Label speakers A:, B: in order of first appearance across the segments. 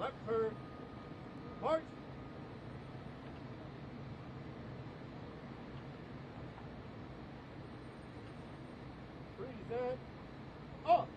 A: Left turn. March. Present. Up.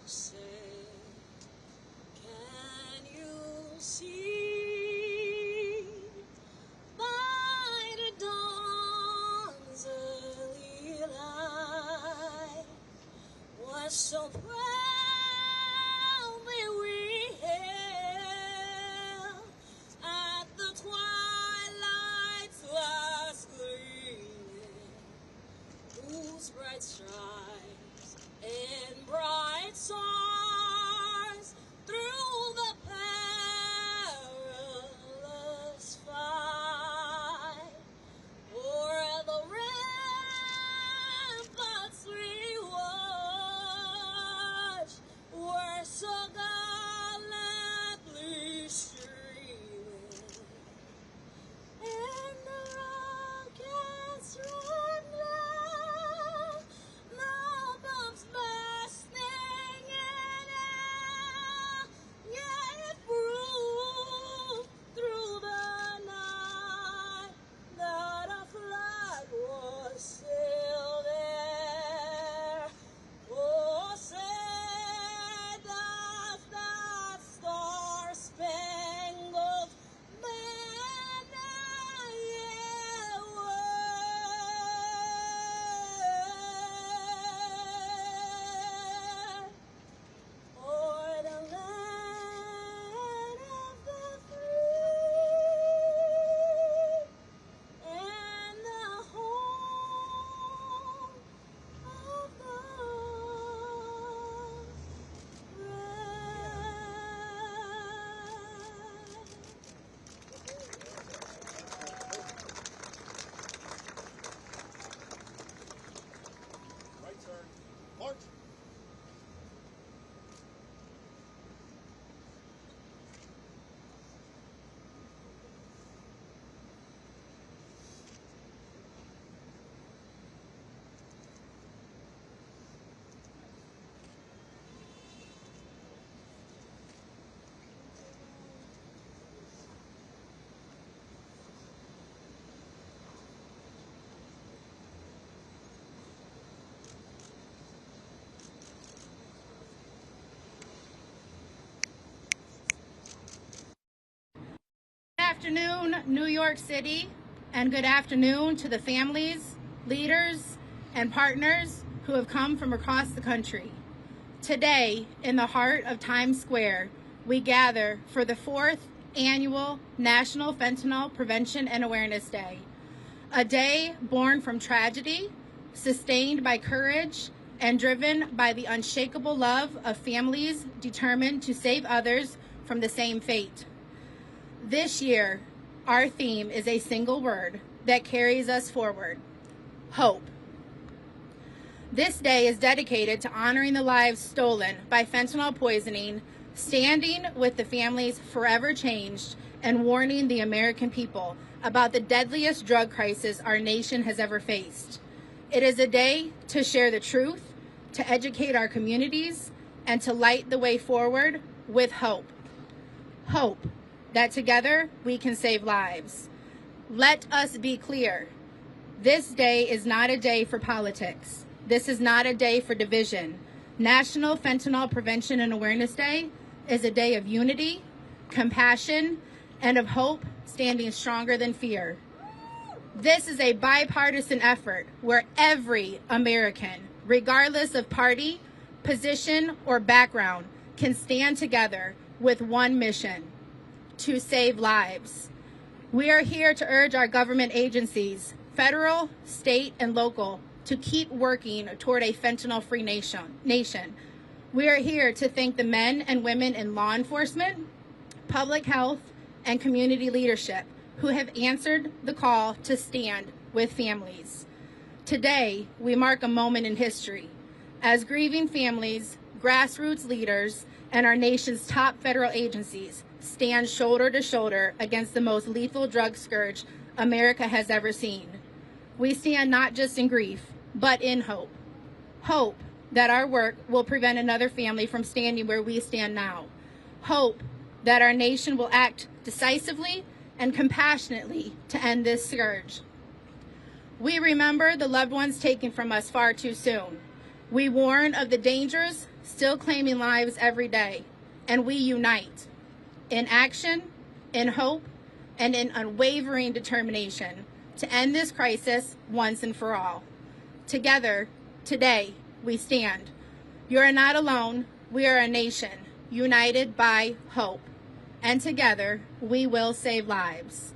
B: Say, can you see by the dawn's early light what so proudly we hailed at the twilight's last gleaming, whose bright stripes and bright stars through the perilous fight, o'er the ramparts we watched, were so gallantly streaming, and the rockets ran down, the bombs bursting in air, yet it proved through the night that our flag was still there. Oh, say does that star-spangled banner yet wave o'er the land of the free and the home of the
A: Right turn. March.
C: Good afternoon, New York City, and good afternoon to the families, leaders, and partners who have come from across the country. Today, in the heart of Times Square, we gather for the 4th annual National Fentanyl Prevention and Awareness Day, a day born from tragedy, sustained by courage, and driven by the unshakable love of families determined to save others from the same fate. This year, our theme is a single word that carries us forward: hope. This day is dedicated to honoring the lives stolen by fentanyl poisoning, standing with the families forever changed, and warning the American people about the deadliest drug crisis our nation has ever faced. It is a day to share the truth, to educate our communities, and to light the way forward with hope. Hope that together we can save lives. Let us be clear. This day is not a day for politics. This is not a day for division. National Fentanyl Prevention and Awareness Day is a day of unity, compassion, and of hope standing stronger than fear. This is a bipartisan effort where every American regardless of party, position, or background, can stand together with one mission: to save lives. We are here to urge our government agencies, federal, state, and local, to keep working toward a fentanyl-free nation. We are here to thank the men and women in law enforcement, public health, and community leadership who have answered the call to stand with families. Today, we mark a moment in history as grieving families, grassroots leaders, and our nation's top federal agencies stand shoulder to shoulder against the most lethal drug scourge America has ever seen. We stand not just in grief, but in hope. Hope that our work will prevent another family from standing where we stand now. Hope that our nation will act decisively and compassionately to end this scourge. We remember the loved ones taken from us far too soon. We warn of the dangers still claiming lives every day, and we unite in action, in hope, and in unwavering determination to end this crisis once and for all. Together, today, we stand. You are not alone. We are a nation united by hope, and together, we will save lives.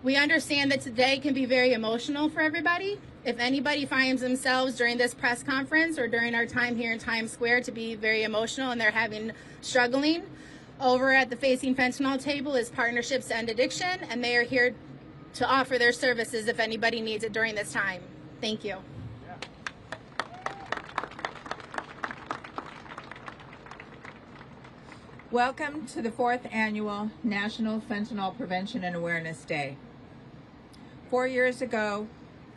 C: We understand that today can be very emotional for everybody. If anybody finds themselves during this press conference or during our time here in Times Square to be very emotional and they're struggling, over at the Facing Fentanyl table is Partnerships to End Addiction, and they are here to offer their services if anybody needs it during this time. Thank you.
D: Welcome to the 4th Annual National Fentanyl Prevention and Awareness Day. 4 years ago,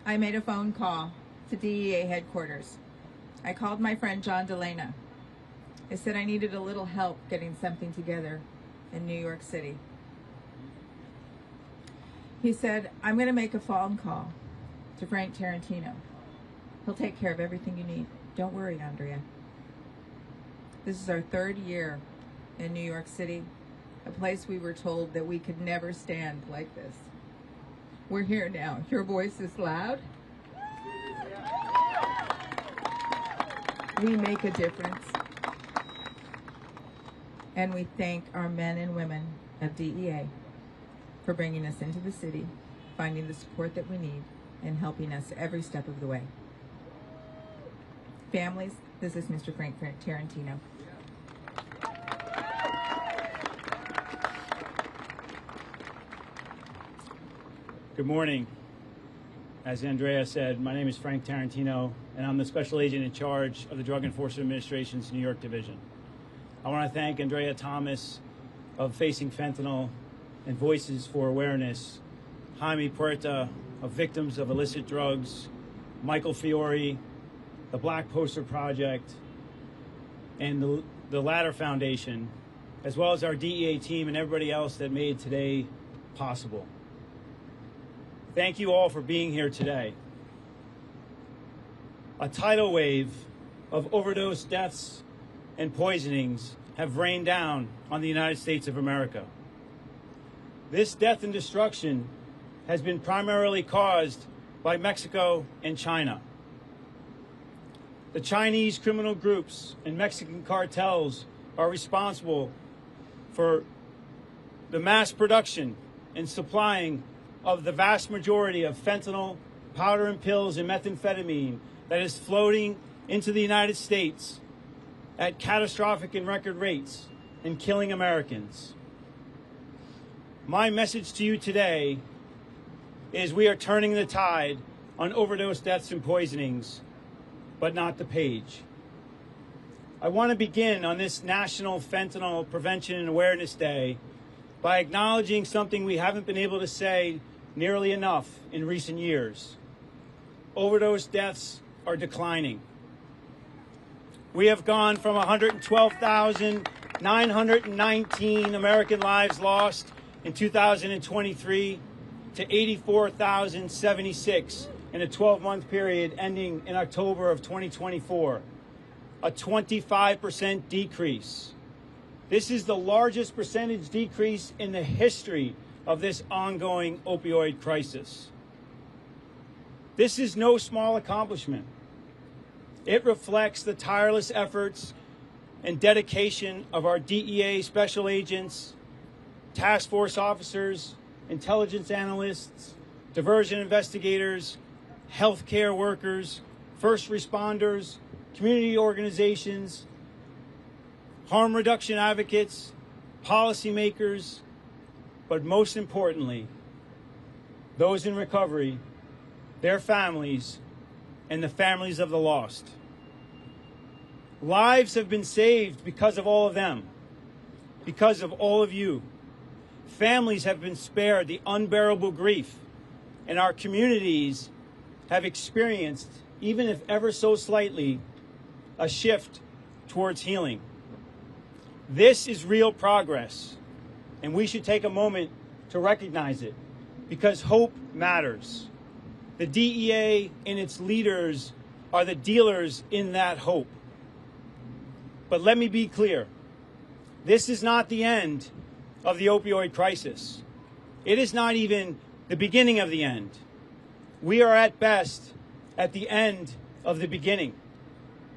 D: I made a phone call to DEA headquarters. I called my friend John DeLena. I said I needed a little help getting something together in New York City. He said, I'm going to make a phone call to Frank Tarantino. He'll take care of everything you need. Don't worry, Andrea. This is our 3rd year in New York City, a place we were told that we could never stand like this. We're here now. Your voice is loud. We make a difference. And we thank our men and women of DEA for bringing us into the city, finding the support that we need, and helping us every step of the way. Families, this is Mr. Frank Tarantino.
E: Good morning. As Andrea said, my name is Frank Tarantino, and I'm the Special Agent in charge of the Drug Enforcement Administration's New York Division. I want to thank Andrea Thomas of Facing Fentanyl and Voices for Awareness, Jaime Puerta of Victims of Illicit Drugs, Michael Fiore, the Black Poster Project, and the Ladder Foundation, as well as our DEA team and everybody else that made today possible. Thank you all for being here today. A tidal wave of overdose deaths and poisonings have rained down on the United States of America. This death and destruction has been primarily caused by Mexico and China. The Chinese criminal groups and Mexican cartels are responsible for the mass production and supplying of the vast majority of fentanyl, powder and pills, and methamphetamine that is floating into the United States at catastrophic and record rates and killing Americans. My message to you today is we are turning the tide on overdose deaths and poisonings, but not the page. I want to begin on this National Fentanyl Prevention and Awareness Day by acknowledging something we haven't been able to say nearly enough in recent years. Overdose deaths are declining. We have gone from 112,919 American lives lost in 2023 to 84,076 in a 12-month period ending in October of 2024, a 25% decrease. This is the largest percentage decrease in the history of this ongoing opioid crisis. This is no small accomplishment. It reflects the tireless efforts and dedication of our DEA special agents, task force officers, intelligence analysts, diversion investigators, healthcare workers, first responders, community organizations, harm reduction advocates, policymakers, but most importantly, those in recovery, their families, and the families of the lost. Lives have been saved because of all of them, because of all of you. Families have been spared the unbearable grief, and our communities have experienced, even if ever so slightly, a shift towards healing. This is real progress, and we should take a moment to recognize it, because hope matters. The DEA and its leaders are the dealers in that hope. But let me be clear. This is not the end of the opioid crisis. It is not even the beginning of the end. We are at best at the end of the beginning.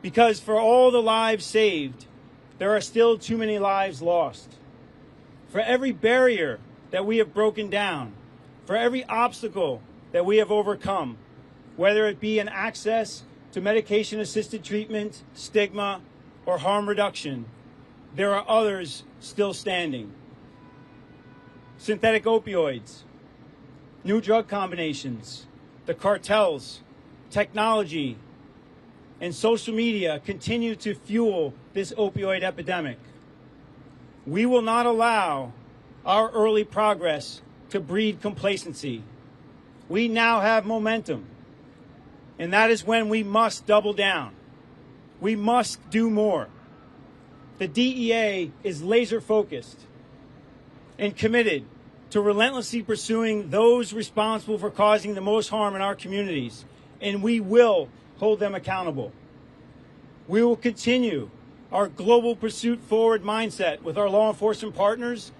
E: Because for all the lives saved, there are still too many lives lost. For every barrier that we have broken down, for every obstacle that we have overcome, whether it be in access to medication-assisted treatment, stigma, or harm reduction, there are others still standing. Synthetic opioids, new drug combinations, the cartels, technology, and social media continue to fuel this opioid epidemic. We will not allow our early progress to breed complacency. We now have momentum, and that is when we must double down. We must do more. The DEA is laser focused and committed to relentlessly pursuing those responsible for causing the most harm in our communities, and we will hold them accountable. We will continue our global pursuit forward mindset with our law enforcement partners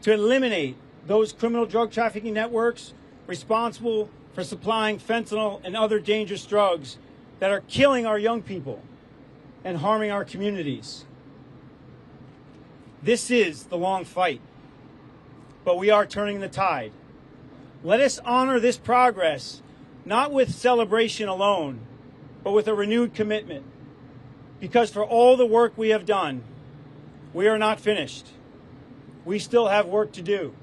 E: to eliminate those criminal drug trafficking networks responsible for supplying fentanyl and other dangerous drugs that are killing our young people and harming our communities. This is the long fight, but we are turning the tide. Let us honor this progress, not with celebration alone, but with a renewed commitment. Because for all the work we have done, we are not finished. We still have work to do.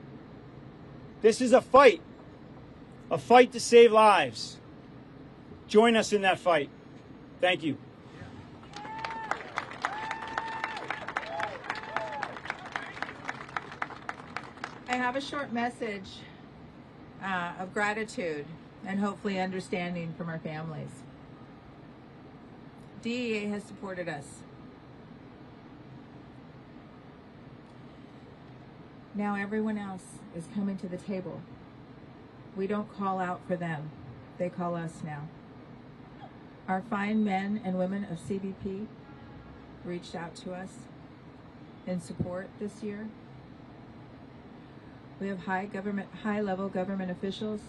E: This is a fight to save lives. Join us in that fight. Thank you.
D: I have a short message of gratitude and hopefully understanding from our families. DEA has supported us. Now everyone else is coming to the table. We don't call out for them. They call us now. Our fine men and women of CBP reached out to us in support this year. We have high-level government officials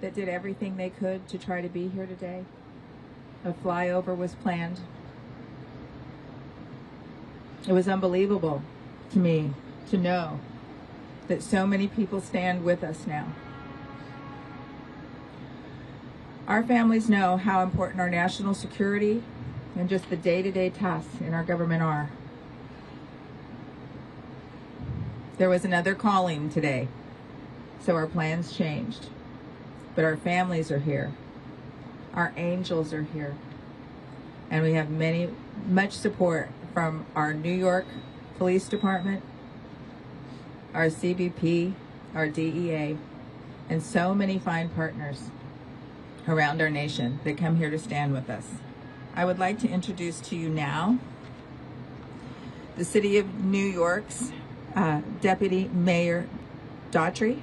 D: that did everything they could to try to be here today. A flyover was planned. It was unbelievable to me to know that so many people stand with us now. Our families know how important our national security and just the day-to-day tasks in our government are. There was another calling today, so our plans changed. But our families are here. Our angels are here. And we have much support from our New York Police Department, our CBP, our DEA, and so many fine partners around our nation that come here to stand with us. I would like to introduce to you now the City of New York's Deputy Mayor Daughtry.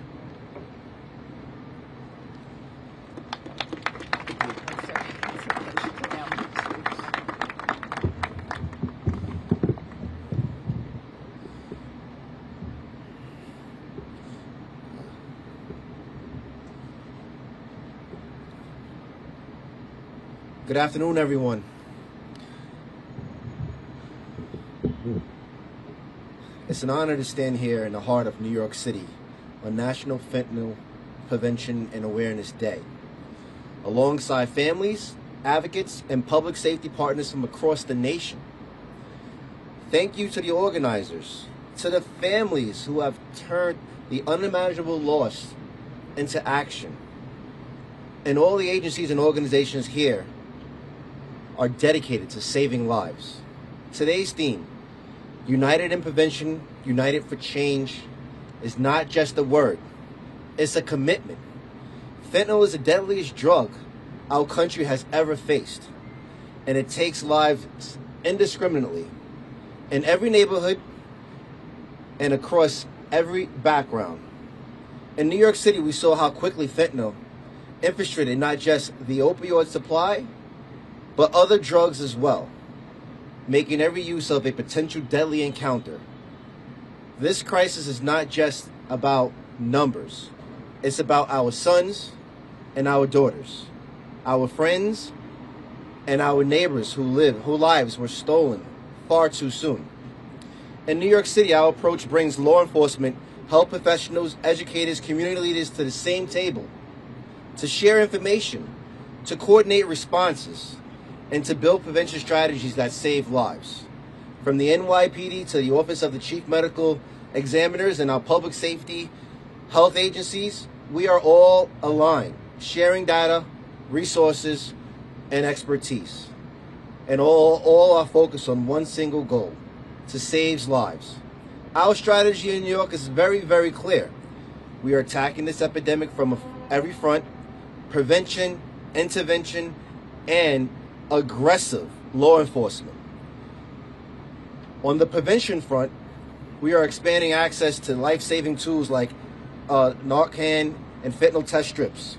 F: Good afternoon, everyone. It's an honor to stand here in the heart of New York City on National Fentanyl Prevention and Awareness Day, alongside families, advocates, and public safety partners from across the nation. Thank you to the organizers, to the families who have turned the unimaginable loss into action, and all the agencies and organizations here are dedicated to saving lives. Today's theme, United in Prevention, United for Change, is not just a word, it's a commitment. Fentanyl is the deadliest drug our country has ever faced, and it takes lives indiscriminately in every neighborhood and across every background. In New York City, we saw how quickly fentanyl infiltrated not just the opioid supply, but other drugs as well, making every use of a potential deadly encounter. This crisis is not just about numbers. It's about our sons and our daughters, our friends and our neighbors whose lives were stolen far too soon. In New York City, our approach brings law enforcement, health professionals, educators, community leaders to the same table, to share information, to coordinate responses, and to build prevention strategies that save lives. From the NYPD to the Office of the Chief Medical Examiners and our public safety health agencies, we are all aligned, sharing data, resources, and expertise. And all are focused on one single goal, to save lives. Our strategy in New York is very, very clear. We are attacking this epidemic from every front: prevention, intervention, and aggressive law enforcement. On the prevention front, we are expanding access to life-saving tools like Narcan and fentanyl test strips,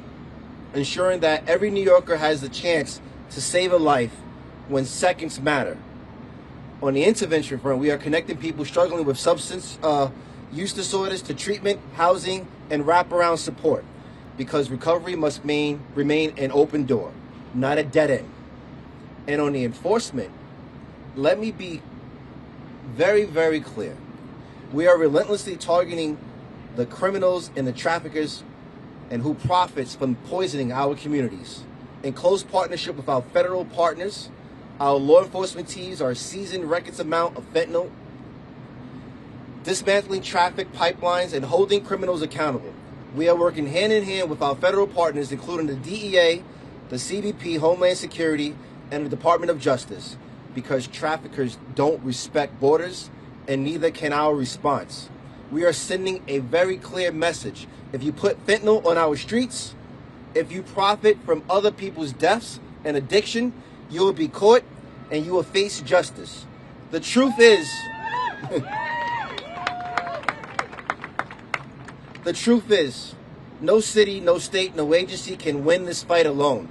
F: ensuring that every New Yorker has the chance to save a life when seconds matter. On the intervention front, we are connecting people struggling with substance use disorders to treatment, housing, and wraparound support, because recovery must remain an open door, not a dead end. And on the enforcement, let me be very, very clear. We are relentlessly targeting the criminals and the traffickers and who profits from poisoning our communities. In close partnership with our federal partners, our law enforcement teams are seizing records amount of fentanyl, dismantling traffic pipelines, and holding criminals accountable. We are working hand in hand with our federal partners, including the DEA, the CBP, Homeland Security, and the Department of Justice, because traffickers don't respect borders, and neither can our response. We are sending a very clear message. If you put fentanyl on our streets, if you profit from other people's deaths and addiction, you will be caught and you will face justice. The truth is, the truth is, no city, no state, no agency can win this fight alone.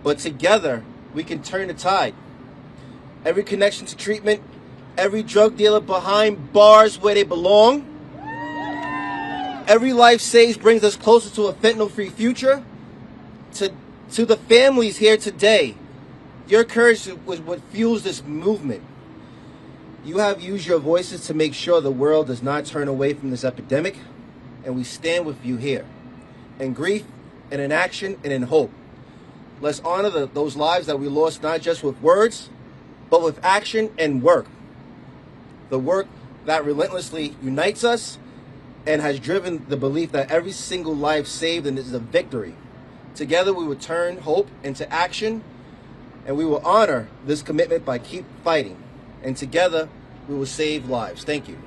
F: But together, we can turn the tide. Every connection to treatment, every drug dealer behind bars where they belong, every life saved brings us closer to a fentanyl-free future. To the families here today, your courage was what fuels this movement. You have used your voices to make sure the world does not turn away from this epidemic, and we stand with you here, in grief and in action and in hope. Let's honor those lives that we lost, not just with words, but with action and work. The work that relentlessly unites us and has driven the belief that every single life saved is a victory. Together we will turn hope into action, and we will honor this commitment by keep fighting. And together we will save lives. Thank you.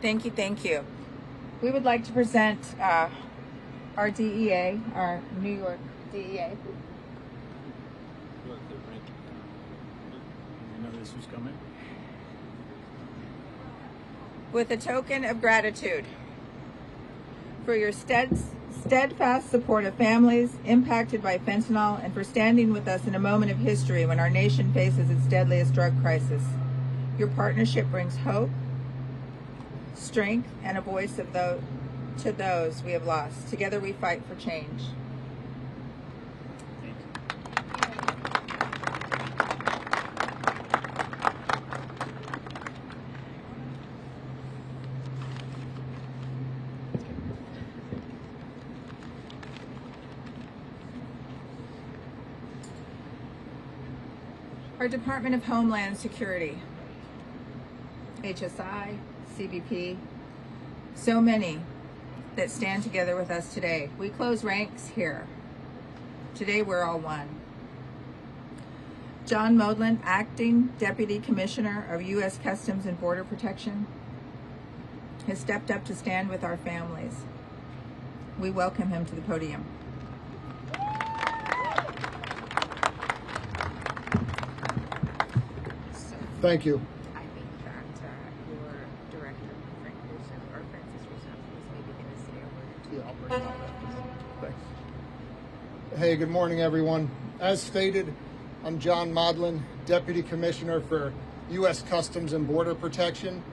D: Thank you, thank you. We would like to present our DEA, our New York DEA.
E: You know this was coming?
D: With a token of gratitude for your steadfast support of families impacted by fentanyl, and for standing with us in a moment of history when our nation faces its deadliest drug crisis. Your partnership brings hope, strength, and a voice to those we have lost. Together we fight for change. Our Department of Homeland Security, HSI, CBP, so many that stand together with us today. We close ranks here. Today we're all one. John Modlin, Acting Deputy Commissioner of U.S. Customs and Border Protection, has stepped up to stand with our families. We welcome him to the podium.
G: Thank you.
D: I think that your director, Frank Russo, or Francis Russo, is maybe going to say a word.
G: Yeah, I'll bring it up. Thanks. Hey, good morning, everyone. As stated, I'm John Modlin, Deputy Commissioner for U.S. Customs and Border Protection,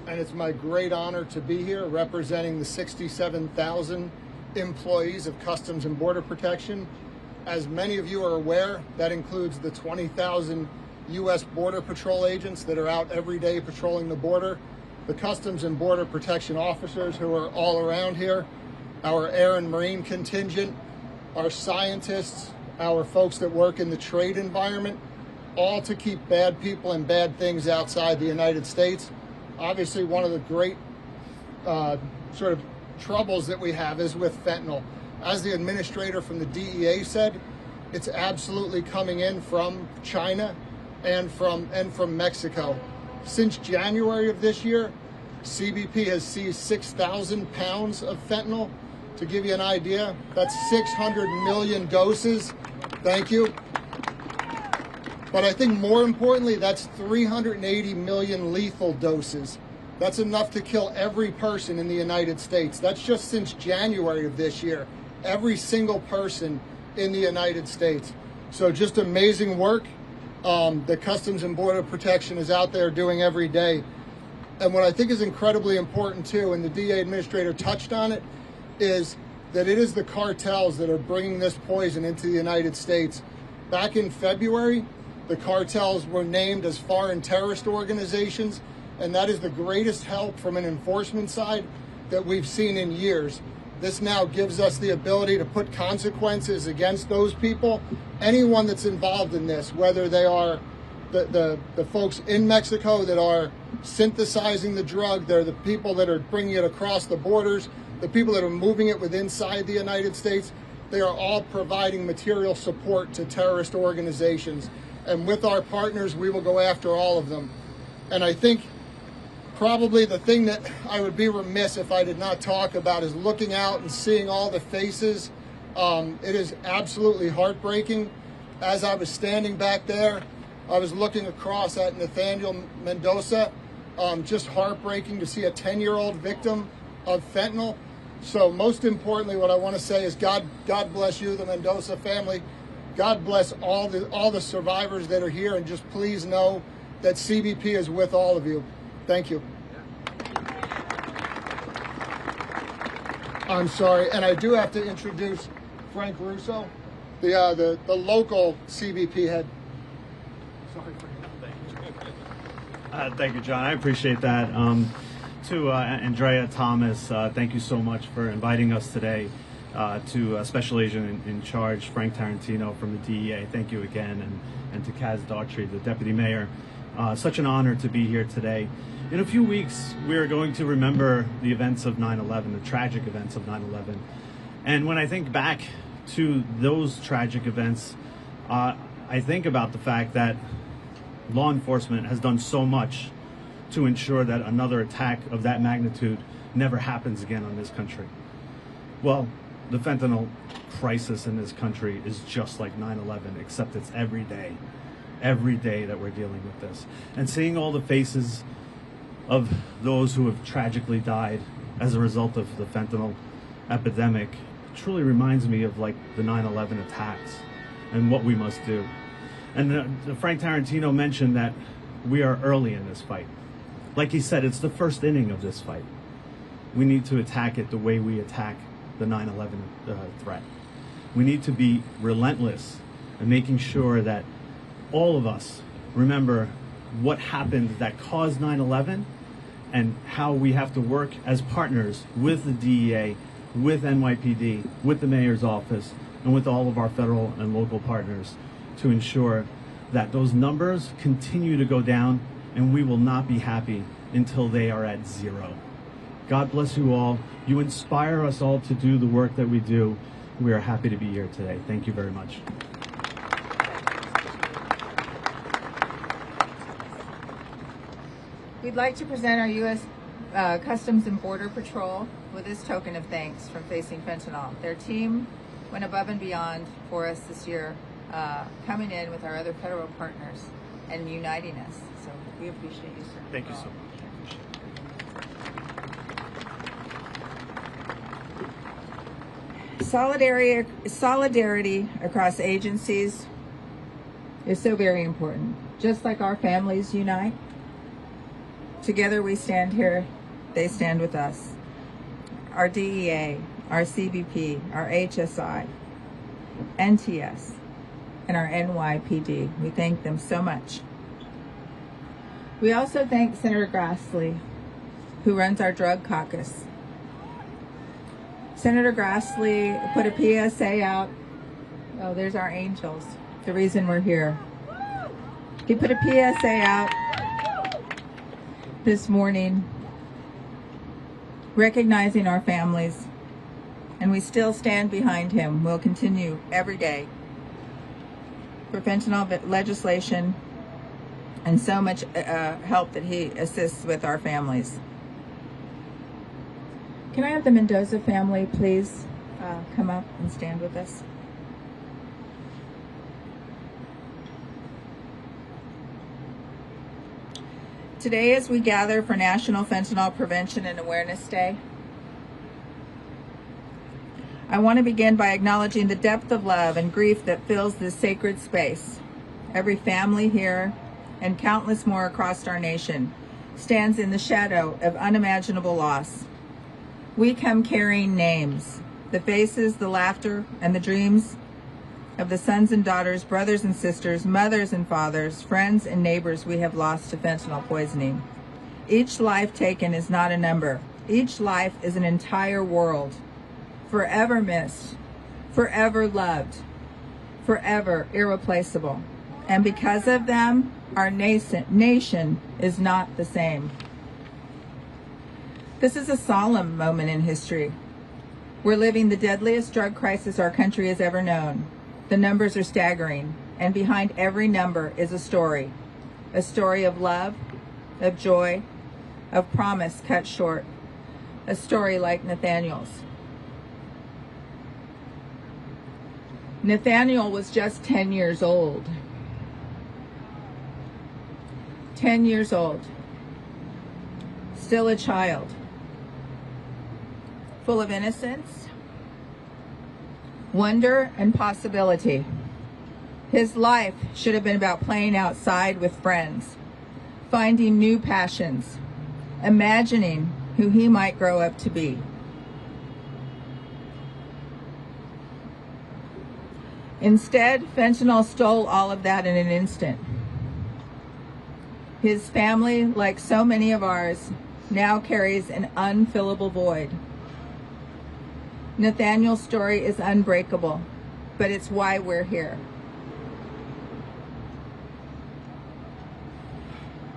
G: and it's my great honor to be here representing the 67,000 employees of Customs and Border Protection. As many of you are aware, that includes the 20,000 U.S. Border Patrol agents that are out every day patrolling the border, the Customs and Border Protection officers who are all around here, our air and marine contingent, our scientists, our folks that work in the trade environment, all to keep bad people and bad things outside the United States. Obviously, one of the great sort of troubles that we have is with fentanyl. As the administrator from the DEA said, it's absolutely coming in from China and from Mexico. Since January of this year, CBP has seized 6,000 pounds of fentanyl. To give you an idea, that's 600 million doses. Thank you. But I think more importantly, that's 380 million lethal doses. That's enough to kill every person in the United States. That's just since January of this year. Every single person in the United States. So just amazing work that Customs and Border Protection is out there doing every day. And what I think is incredibly important too, and the DA administrator touched on it, is that it is the cartels that are bringing this poison into the United States. Back in February, the cartels were named as foreign terrorist organizations, and that is the greatest help from an enforcement side that we've seen in years. This now gives us the ability to put consequences against those people. Anyone that's involved in this, whether they are the folks in Mexico that are synthesizing the drug, they're the people that are bringing it across the borders, the people that are moving it within inside the United States, they are all providing material support to terrorist organizations. And with our partners, we will go after all of them. And I think probably the thing that I would be remiss if I did not talk about is looking out and seeing all the faces. It is absolutely heartbreaking. As I was standing back there, I was looking across at Nathaniel Mendoza. Just heartbreaking to see a 10-year-old victim of fentanyl. So most importantly, what I want to say is God bless you, the Mendoza family. God bless all the survivors that are here, and just please know that CBP is with all of you. Thank you. I'm sorry, and I do have to introduce Frank Russo, the local CBP head. Sorry, Frank.
H: Thank you, John. I appreciate that. To Andrea Thomas, thank you so much for inviting us today. To Special Agent in Charge, Frank Tarantino from the DEA, thank you again. And to Kaz Daughtry, the Deputy Mayor. Such an honor to be here today. In a few weeks, we are going to remember the events of 9/11, the tragic events of 9/11. And when I think back to those tragic events, I think about the fact that law enforcement has done so much to ensure that another attack of that magnitude never happens again on this country. Well, the fentanyl crisis in this country is just like 9/11, except it's every day that we're dealing with this. And seeing all the faces of those who have tragically died as a result of the fentanyl epidemic truly reminds me of like the 9/11 attacks and what we must do. And Frank Tarantino mentioned that we are early in this fight. Like he said, it's the first inning of this fight. we need to attack it the way we attack the 9/11 threat. We need to be relentless in making sure that all of us remember what happened that caused 9/11 and how we have to work as partners with the DEA, with NYPD, with the mayor's office, and with all of our federal and local partners to ensure that those numbers continue to go down, and we will not be happy until they are at zero. God bless you all. You inspire us all to do the work that we do. We are happy to be here today. Thank you very much.
D: We'd like to present our U.S. Customs and Border Patrol with this token of thanks from Facing Fentanyl. Their team went above and beyond for us this year, coming in with our other federal partners and uniting us. So we appreciate you, sir.
H: Thank you so much.
D: Solidarity across agencies is so very important. Just like our families unite, together we stand here, they stand with us. Our DEA, our CBP, our HSI, NTS, and our NYPD. We thank them so much. We also thank Senator Grassley, who runs our drug caucus. Senator Grassley put a PSA out. Oh, there's our angels, the reason we're here. He put a PSA out this morning recognizing our families, and we still stand behind him. We'll continue every day for fentanyl legislation and so much help that he assists with our families. Can I have the Mendoza family please come up and stand with us? Today, as we gather for National Fentanyl Prevention and Awareness Day, I want to begin by acknowledging the depth of love and grief that fills this sacred space. Every family here and countless more across our nation stands in the shadow of unimaginable loss. We come carrying names, the faces, the laughter, and the dreams of the sons and daughters, brothers and sisters, mothers and fathers, friends and neighbors we have lost to fentanyl poisoning. Each life taken is not a number. Each life is an entire world, forever missed, forever loved, forever irreplaceable. And because of them, our nation is not the same. This is a solemn moment in history. We're living the deadliest drug crisis our country has ever known. The numbers are staggering, and behind every number is a story of love, of joy, of promise cut short, a story like Nathaniel's. Nathaniel was just 10 years old. 10 years old, still a child, full of innocence, wonder, and possibility. His life should have been about playing outside with friends, finding new passions, imagining who he might grow up to be. Instead, fentanyl stole all of that in an instant. His family, like so many of ours, now carries an unfillable void. Nathaniel's story is unbreakable, but it's why we're here.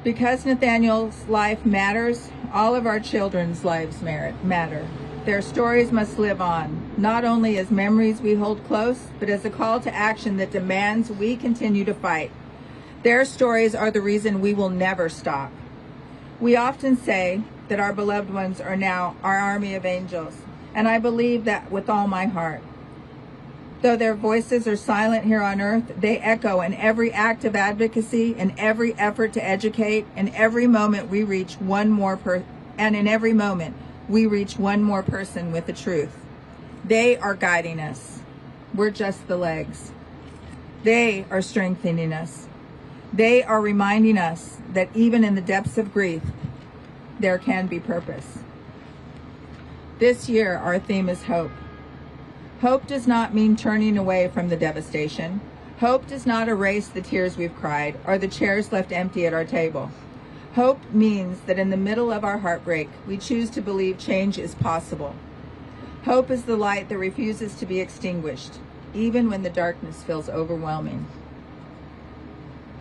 D: Because Nathaniel's life matters, all of our children's lives matter. Their stories must live on, not only as memories we hold close, but as a call to action that demands we continue to fight. Their stories are the reason we will never stop. We often say that our beloved ones are now our army of angels, and I believe that with all my heart. Though their voices are silent here on earth, they echo in every act of advocacy, in every effort to educate, in every moment we reach one more person with the truth. They are guiding us. We're just the legs. They are strengthening us. They are reminding us that even in the depths of grief, there can be purpose. This year, our theme is hope. Hope does not mean turning away from the devastation. Hope does not erase the tears we've cried or the chairs left empty at our table. Hope means that in the middle of our heartbreak, we choose to believe change is possible. Hope is the light that refuses to be extinguished, even when the darkness feels overwhelming.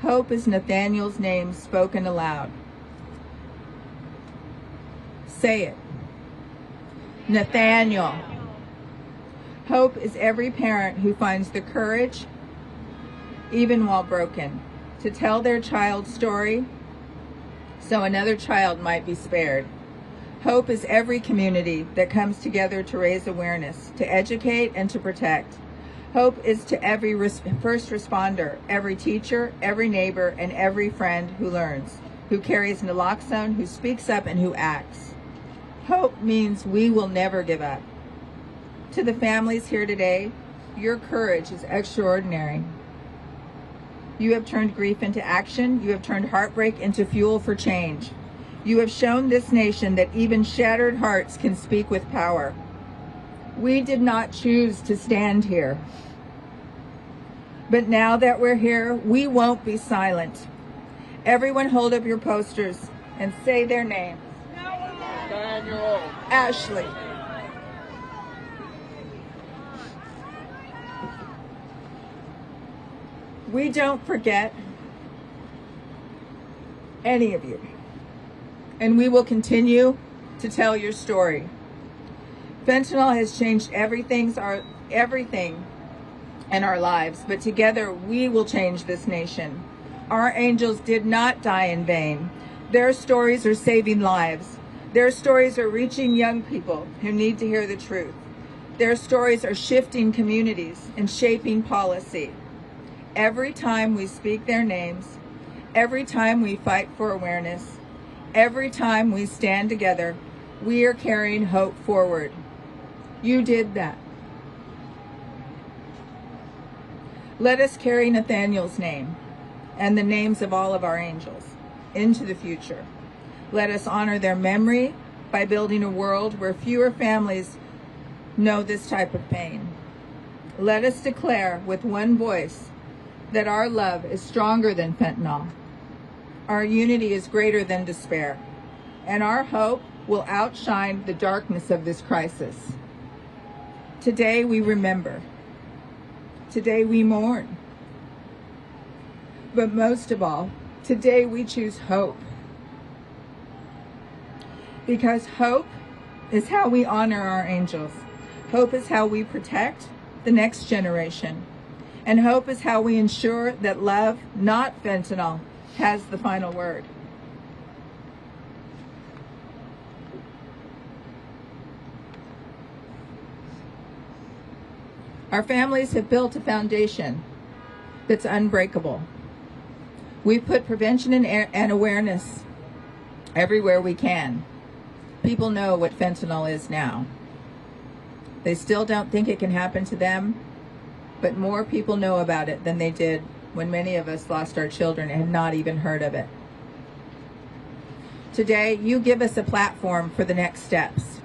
D: Hope is Nathaniel's name spoken aloud. Say it. Nathaniel. Hope is every parent who finds the courage, even while broken, to tell their child's story so another child might be spared. Hope is every community that comes together to raise awareness, to educate, and to protect. Hope is to every first responder, every teacher, every neighbor, and every friend who learns, who carries naloxone, who speaks up, and who acts. Hope means we will never give up. To the families here today, your courage is extraordinary. You have turned grief into action. You have turned heartbreak into fuel for change. You have shown this nation that even shattered hearts can speak with power. We did not choose to stand here. But now that we're here, we won't be silent. Everyone hold up your posters and say their names.
A: Daniel.
D: Ashley. We don't forget any of you. And we will continue to tell your story. Fentanyl has changed everything in our lives, but together we will change this nation. Our angels did not die in vain. Their stories are saving lives. Their stories are reaching young people who need to hear the truth. Their stories are shifting communities and shaping policy. Every time we speak their names, every time we fight for awareness, every time we stand together, we are carrying hope forward. You did that. Let us carry Nathaniel's name and the names of all of our angels into the future. Let us honor their memory by building a world where fewer families know this type of pain. Let us declare with one voice that our love is stronger than fentanyl. Our unity is greater than despair, and our hope will outshine the darkness of this crisis. Today we remember. Today we mourn. But most of all, today we choose hope. Because hope is how we honor our angels. Hope is how we protect the next generation. And hope is how we ensure that love, not fentanyl, has the final word. Our families have built a foundation that's unbreakable. We've put prevention and awareness everywhere we can. People know what fentanyl is now. They still don't think it can happen to them, but more people know about it than they did when many of us lost our children and had not even heard of it. Today, you give us a platform for the next steps.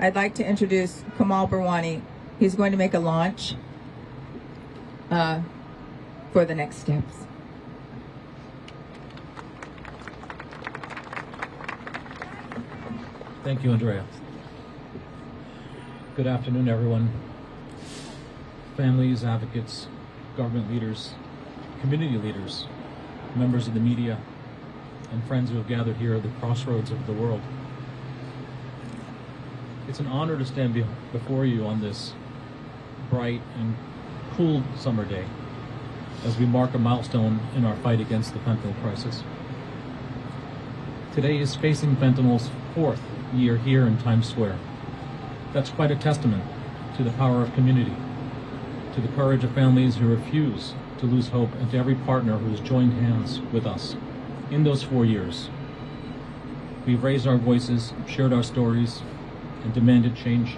D: I'd like to introduce Kamal Barwani. He's going to make a launch for the next steps.
I: Thank you, Andrea. Good afternoon, everyone. Families, advocates, government leaders, community leaders, members of the media, and friends who have gathered here at the crossroads of the world. It's an honor to stand before you on this bright and cool summer day as we mark a milestone in our fight against the fentanyl crisis. Today is Facing Fentanyl's 4th year here in Times Square. That's quite a testament to the power of community, to the courage of families who refuse to lose hope, and to every partner who has joined hands with us in those 4 years. We've raised our voices, shared our stories, and demanded change.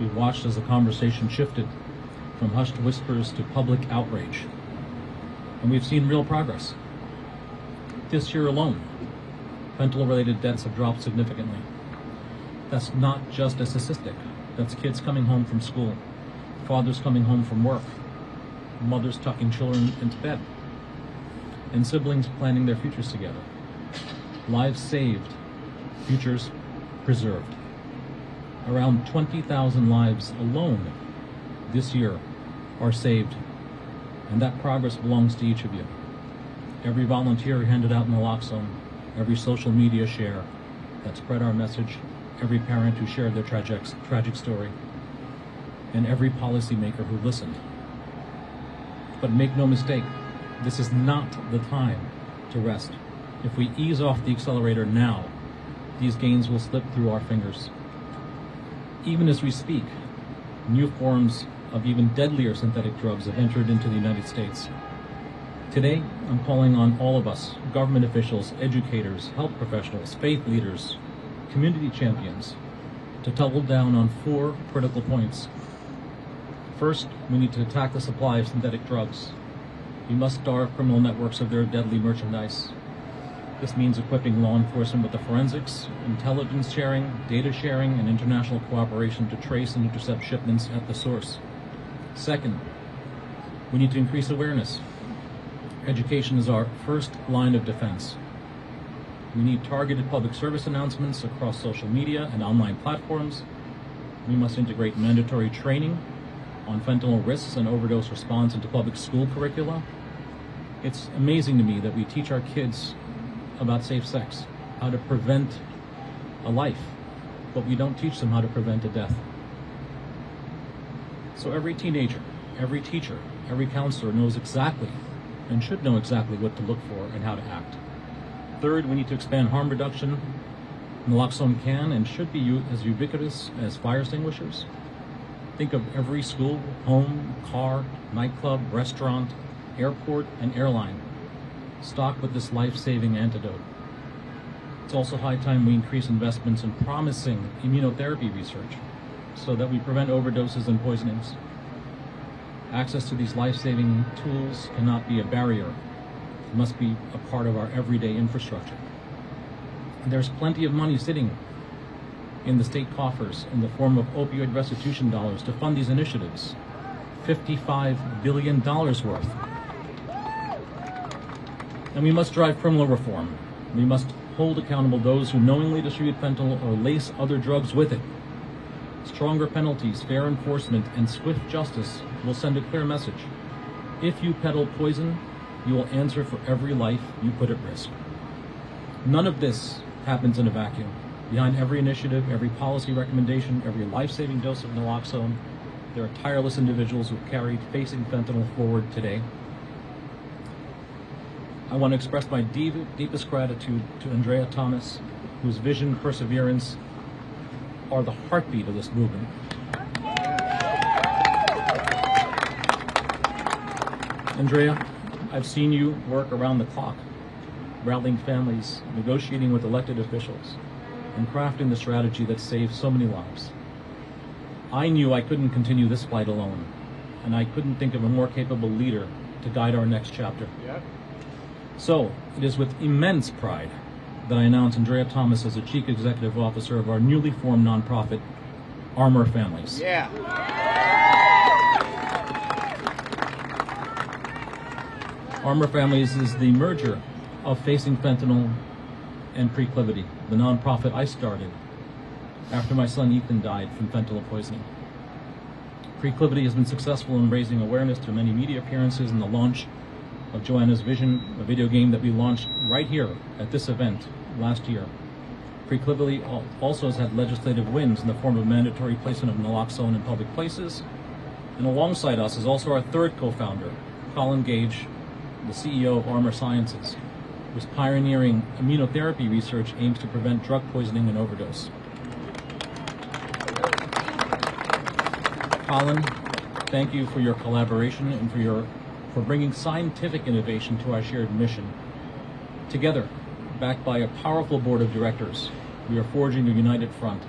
I: We've watched as the conversation shifted from hushed whispers to public outrage. And we've seen real progress. This year alone, fentanyl-related deaths have dropped significantly. That's not just a statistic. That's kids coming home from school, fathers coming home from work, mothers tucking children into bed, and siblings planning their futures together. Lives saved, futures preserved. Around 20,000 lives alone this year are saved, and that progress belongs to each of you. Every volunteer who handed out naloxone, every social media share that spread our message, every parent who shared their tragic story, and every policymaker who listened. But make no mistake, this is not the time to rest. If we ease off the accelerator now, these gains will slip through our fingers. Even as we speak, new forms of even deadlier synthetic drugs have entered into the United States. Today, I'm calling on all of us, government officials, educators, health professionals, faith leaders, community champions, to double down on 4 critical points. First, we need to attack the supply of synthetic drugs. We must starve criminal networks of their deadly merchandise. This means equipping law enforcement with the forensics, intelligence sharing, data sharing, and international cooperation to trace and intercept shipments at the source. Second, we need to increase awareness. Education is our first line of defense. We need targeted public service announcements across social media and online platforms. We must integrate mandatory training on fentanyl risks and overdose response into public school curricula. It's amazing to me that we teach our kids about safe sex, how to prevent a life, but we don't teach them how to prevent a death. So every teenager, every teacher, every counselor knows exactly and should know exactly what to look for and how to act. Third, we need to expand harm reduction. Naloxone can and should be as ubiquitous as fire extinguishers. Think of every school, home, car, nightclub, restaurant, airport, and airline stocked with this life-saving antidote. It's also high time we increase investments in promising immunotherapy research so that we prevent overdoses and poisonings. Access to these life-saving tools cannot be a barrier. It must be a part of our everyday infrastructure. There's plenty of money sitting in the state coffers in the form of opioid restitution dollars to fund these initiatives. $55 billion worth. And we must drive criminal reform. We must hold accountable those who knowingly distribute fentanyl or lace other drugs with it. Stronger penalties, fair enforcement, and swift justice will send a clear message. If you peddle poison, you will answer for every life you put at risk. None of this happens in a vacuum. Behind every initiative, every policy recommendation, every life-saving dose of naloxone, there are tireless individuals who carried facing fentanyl forward today. I want to express my deepest gratitude to Andrea Thomas, whose vision, perseverance are the heartbeat of this movement. Andrea, I've seen you work around the clock, rallying families, negotiating with elected officials, and crafting the strategy that saved so many lives. I knew I couldn't continue this fight alone, and I couldn't think of a more capable leader to guide our next chapter.
A: Yep.
I: So, it is with immense pride that I announce Andrea Thomas as the Chief Executive Officer of our newly formed nonprofit, Armor Families.
A: Yeah.
I: Armor Families is the merger of Facing Fentanyl and Preclivity, the nonprofit I started after my son Ethan died from fentanyl poisoning. Preclivity has been successful in raising awareness through many media appearances and the launch of Joanna's Vision, a video game that we launched right here at this event last year. Preclivity also has had legislative wins in the form of mandatory placement of naloxone in public places. And alongside us is also our third co-founder, Colin Gage, the CEO of Armor Sciences, whose pioneering immunotherapy research aims to prevent drug poisoning and overdose. Colin, thank you for your collaboration and for bringing scientific innovation to our shared mission. Together, backed by a powerful board of directors, we are forging a united front.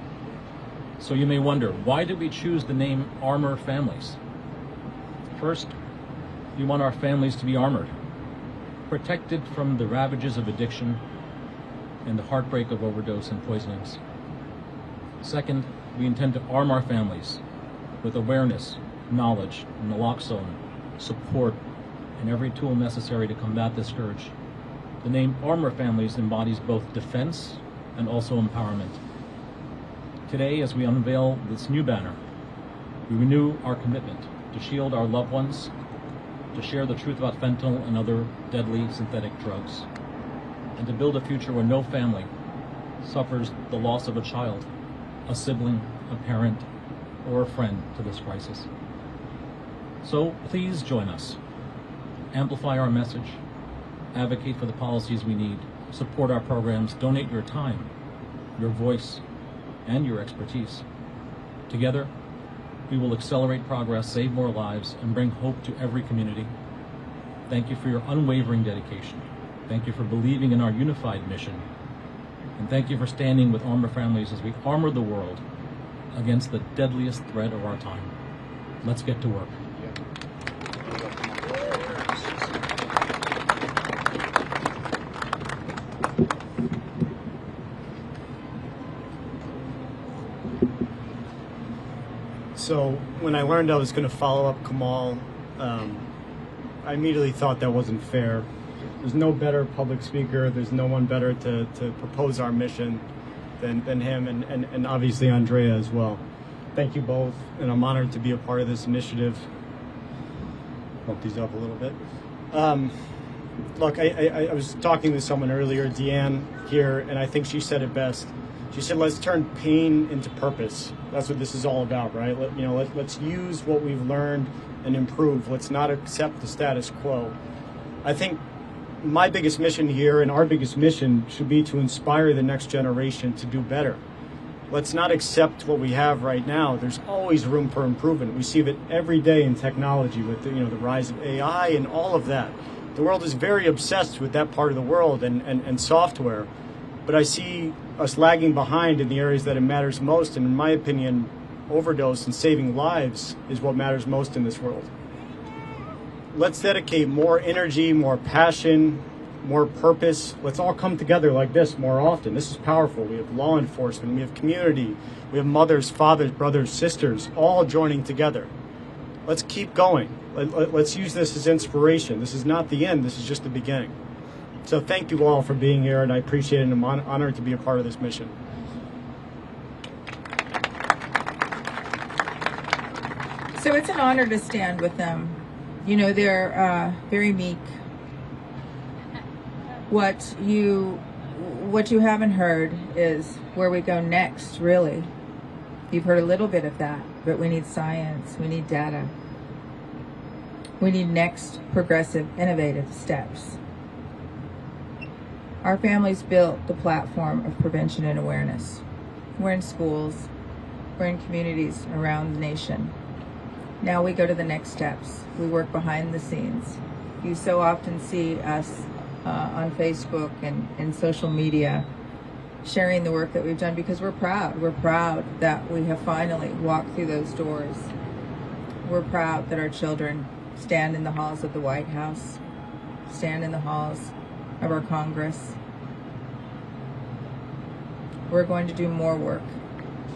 I: So you may wonder, why did we choose the name Armor Families? First, we want our families to be armored, protected from the ravages of addiction and the heartbreak of overdose and poisonings. Second, we intend to arm our families with awareness, knowledge, naloxone, support, and every tool necessary to combat this scourge. The name Arm Our Families embodies both defense and also empowerment. Today, as we unveil this new banner, we renew our commitment to shield our loved ones, to share the truth about fentanyl and other deadly synthetic drugs, and to build a future where no family suffers the loss of a child, a sibling, a parent, or a friend to this crisis. So please join us. Amplify our message, advocate for the policies we need, support our programs, donate your time, your voice, and your expertise. Together, we will accelerate progress, save more lives, and bring hope to every community. Thank you for your unwavering dedication. Thank you for believing in our unified mission. And thank you for standing with Arm Our Families as we armor the world against the deadliest threat of our time. Let's get to work.
E: So when I learned I was going to follow up Kamal, I immediately thought that wasn't fair. There's no better public speaker. There's no one better to propose our mission than him, and obviously Andrea as well. Thank you both, and I'm honored to be a part of this initiative. Bump these up a little bit. Look, I was talking with someone earlier, Deanne here, and I think she said it best. She said, let's turn pain into purpose. That's what this is all about, right? Let's use what we've learned and improve. Let's not accept the status quo. I think my biggest mission here and our biggest mission should be to inspire the next generation to do better. Let's not accept what we have right now. There's always room for improvement. We see it every day in technology with the rise of AI and all of that. The world is very obsessed with that part of the world and software. But I see us lagging behind in the areas that it matters most. And in my opinion, overdose and saving lives is what matters most in this world. Let's dedicate more energy, more passion, more purpose. Let's all come together like this more often. This is powerful. We have law enforcement, we have community, we have mothers, fathers, brothers, sisters, all joining together. Let's keep going. Let's use this as inspiration. This is not the end. This is just the beginning. So thank you all for being here, and I appreciate it, and I'm honored to be a part of this mission.
D: So it's an honor to stand with them. You know, they're very meek. What you haven't heard is where we go next, really. You've heard a little bit of that, but we need science, we need data. We need next progressive, innovative steps. Our families built the platform of prevention and awareness. We're in schools, we're in communities around the nation. Now we go to the next steps. We work behind the scenes. You so often see us on Facebook and social media sharing the work that we've done because we're proud. We're proud that we have finally walked through those doors. We're proud that our children stand in the halls of the White House, stand in the halls of our Congress. We're going to do more work.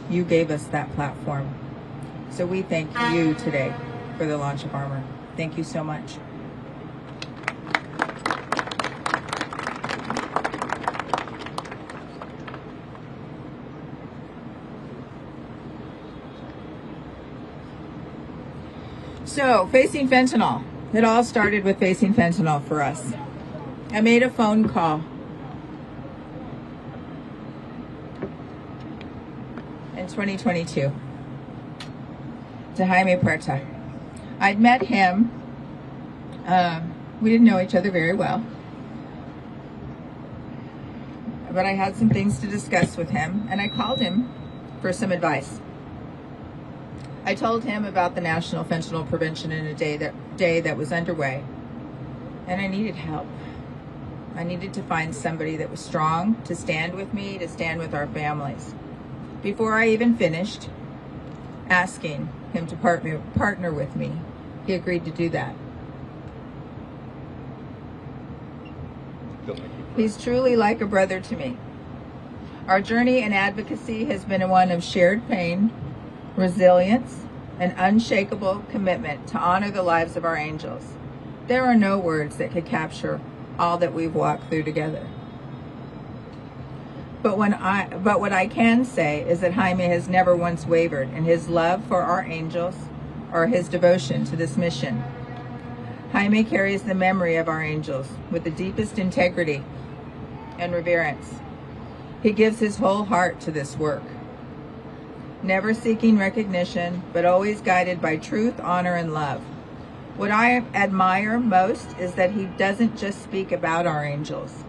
D: You gave us that platform. So we thank you today for the launch of Armor. Thank you so much. So, facing fentanyl. It all started with facing fentanyl for us. I made a phone call in 2022 to Jaime Puerta. I'd met him. We didn't know each other very well, but I had some things to discuss with him, and I called him for some advice. I told him about the National Fentanyl Prevention in a day that was underway, and I needed help. I needed to find somebody that was strong to stand with me, to stand with our families. Before I even finished asking him to partner with me, he agreed to do that. He's truly like a brother to me. Our journey in advocacy has been one of shared pain, resilience, and unshakable commitment to honor the lives of our angels. There are no words that could capture all that we've walked through together. But what I can say is that Jaime has never once wavered in his love for our angels or his devotion to this mission. Jaime carries the memory of our angels with the deepest integrity and reverence. He gives his whole heart to this work, never seeking recognition, but always guided by truth, honor, and love. What I admire most is that he doesn't just speak about our angels.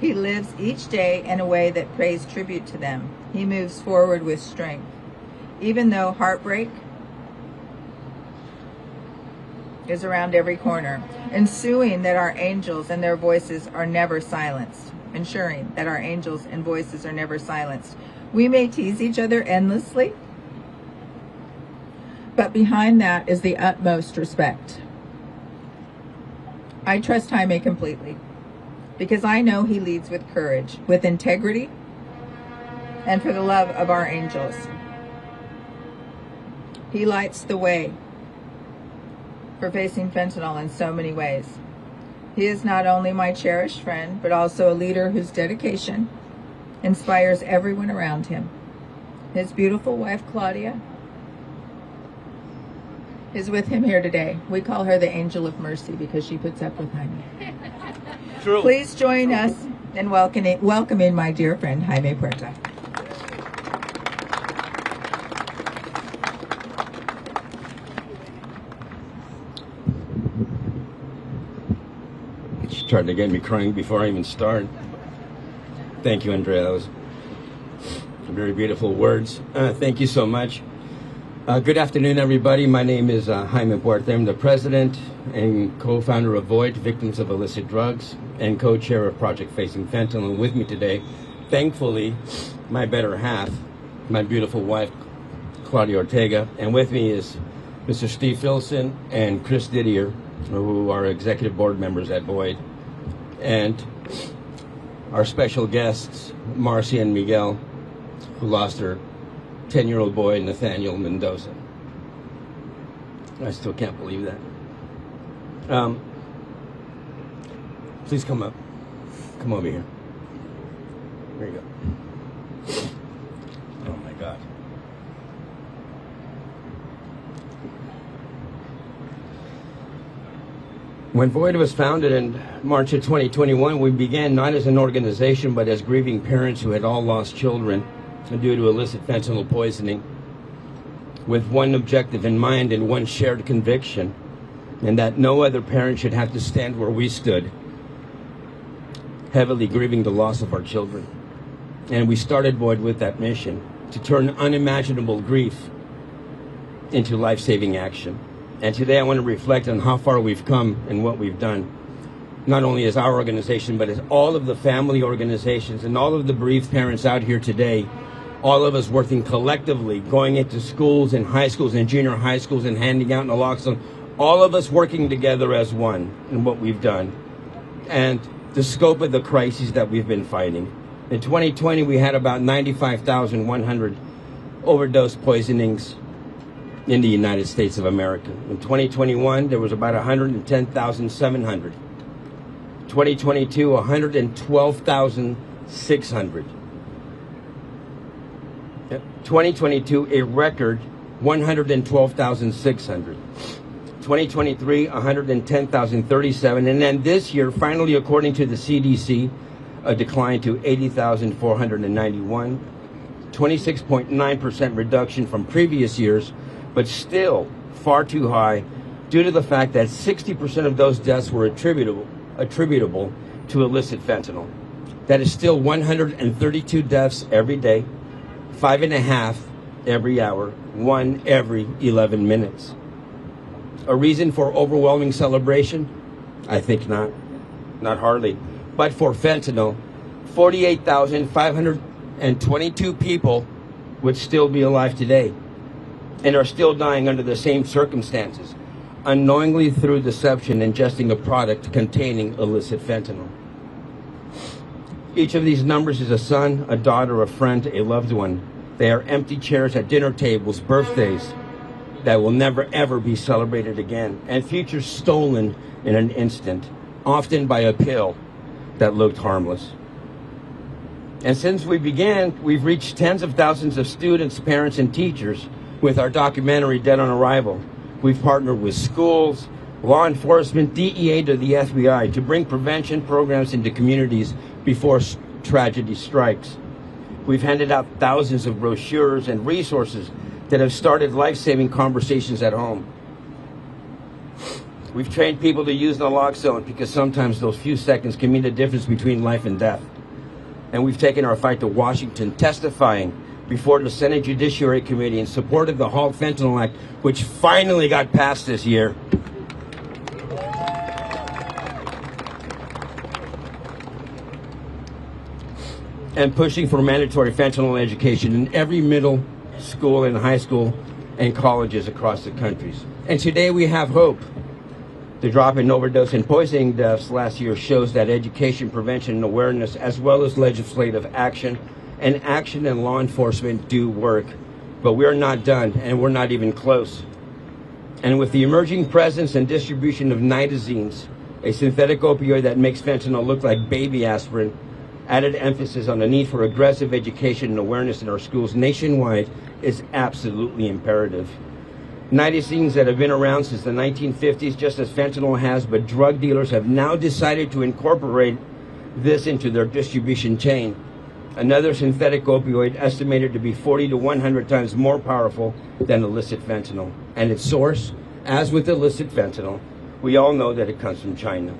D: He lives each day in a way that pays tribute to them. He moves forward with strength. Even though heartbreak is around every corner, ensuring that our angels and their voices are never silenced. Ensuring that our angels and voices are never silenced. We may tease each other endlessly, but behind that is the utmost respect. I trust Jaime completely because I know he leads with courage, with integrity, and for the love of our angels. He lights the way for facing fentanyl in so many ways. He is not only my cherished friend, but also a leader whose dedication inspires everyone around him. His beautiful wife, Claudia, is with him here today. We call her the Angel of Mercy because she puts up with Jaime.
E: True.
D: Please join us in welcoming my dear friend, Jaime Puerta.
J: She tried to get me crying before I even started. Thank you, Andrea. That was very beautiful words. Thank you so much. Good afternoon, everybody. My name is Jaime Puerta. I'm the president and co-founder of Void, Victims of Illicit Drugs, and co-chair of Project Facing Fentanyl. And with me today, thankfully, my better half, my beautiful wife, Claudia Ortega. And with me is Mr. Steve Filson and Chris Didier, who are executive board members at Void. And our special guests, Marcy and Miguel, who lost their 10-year-old boy, Nathaniel Mendoza. I still can't believe that. Please come up. Come over here. There you go. Oh my God. When Void was founded in March of 2021, we began not as an organization, but as grieving parents who had all lost children due to illicit fentanyl poisoning, with one objective in mind and one shared conviction, and that no other parent should have to stand where we stood, heavily grieving the loss of our children. And we started Void with that mission, to turn unimaginable grief into life-saving action. And today I want to reflect on how far we've come and what we've done, not only as our organization, but as all of the family organizations and all of the bereaved parents out here today, all of us working collectively, going into schools and high schools and junior high schools and handing out naloxone, all of us working together as one in what we've done and the scope of the crises that we've been fighting. In 2020, we had about 95,100 overdose poisonings in the United States of America. In 2021, there was about 110,700. 2022, 112,600. 2022, a record 112,600. 2023, 110,037. And then this year, finally, according to the CDC, a decline to 80,491. 26.9% reduction from previous years, but still far too high due to the fact that 60% of those deaths were attributable to illicit fentanyl. That is still 132 deaths every day, 5.5 every hour, 1 every 11 minutes. A reason for overwhelming celebration? I think not. Not hardly. But for fentanyl, 48,522 people would still be alive today and are still dying under the same circumstances, unknowingly through deception ingesting a product containing illicit fentanyl. Each of these numbers is a son, a daughter, a friend, a loved one. They are empty chairs at dinner tables, birthdays that will never ever be celebrated again, and futures stolen in an instant, often by a pill that looked harmless. And since we began, we've reached tens of thousands of students, parents, and teachers with our documentary, Dead on Arrival. We've partnered with schools, law enforcement, DEA to the FBI to bring prevention programs into communities before tragedy strikes. We've handed out thousands of brochures and resources that have started life-saving conversations at home. We've trained people to use naloxone because sometimes those few seconds can mean the difference between life and death. And we've taken our fight to Washington, testifying before the Senate Judiciary Committee in support of the Halt Fentanyl Act, which finally got passed this year. And pushing for mandatory fentanyl education in every middle school and high school and colleges across the country. And today we have hope. The drop in overdose and poisoning deaths last year shows that education, prevention, and awareness, as well as legislative action and law enforcement do work. But we're not done, and we're not even close. And with the emerging presence and distribution of nitazines, a synthetic opioid that makes fentanyl look like baby aspirin, added emphasis on the need for aggressive education and awareness in our schools nationwide is absolutely imperative. Nitazines that have been around since the 1950s, just as fentanyl has, but drug dealers have now decided to incorporate this into their distribution chain. Another synthetic opioid estimated to be 40 to 100 times more powerful than illicit fentanyl. And its source, as with illicit fentanyl, we all know that it comes from China.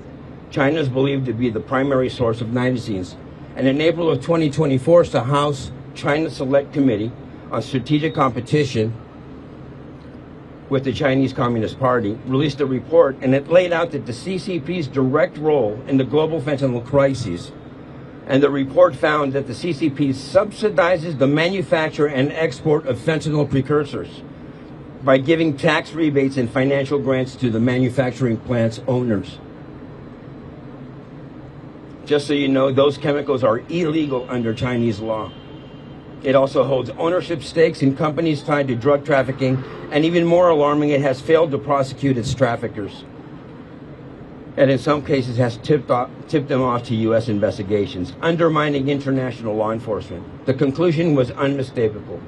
J: China is believed to be the primary source of nitazines. And in April of 2024, the House China Select Committee on Strategic Competition with the Chinese Communist Party released a report, and it laid out that the CCP's direct role in the global fentanyl crisis. And the report found that the CCP subsidizes the manufacture and export of fentanyl precursors by giving tax rebates and financial grants to the manufacturing plant's owners. Just so you know, those chemicals are illegal under Chinese law. It also holds ownership stakes in companies tied to drug trafficking, and even more alarming, it has failed to prosecute its traffickers. And in some cases has tipped them off to U.S. investigations, undermining international law enforcement. The conclusion was unmistakable.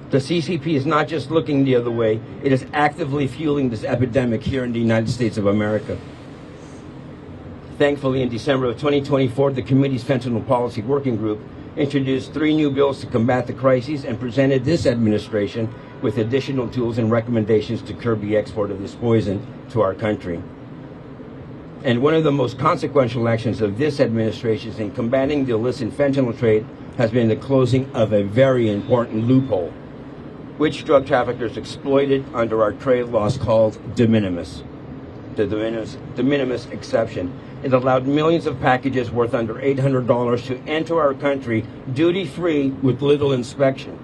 J: The CCP is not just looking the other way, it is actively fueling this epidemic here in the United States of America. Thankfully, in December of 2024, the committee's Fentanyl Policy Working Group introduced 3 new bills to combat the crises and presented this administration with additional tools and recommendations to curb the export of this poison to our country. And one of the most consequential actions of this administration in combating the illicit fentanyl trade has been the closing of a very important loophole, which drug traffickers exploited under our trade laws called de minimis. The de minimis exception. It allowed millions of packages worth under $800 to enter our country duty-free with little inspection.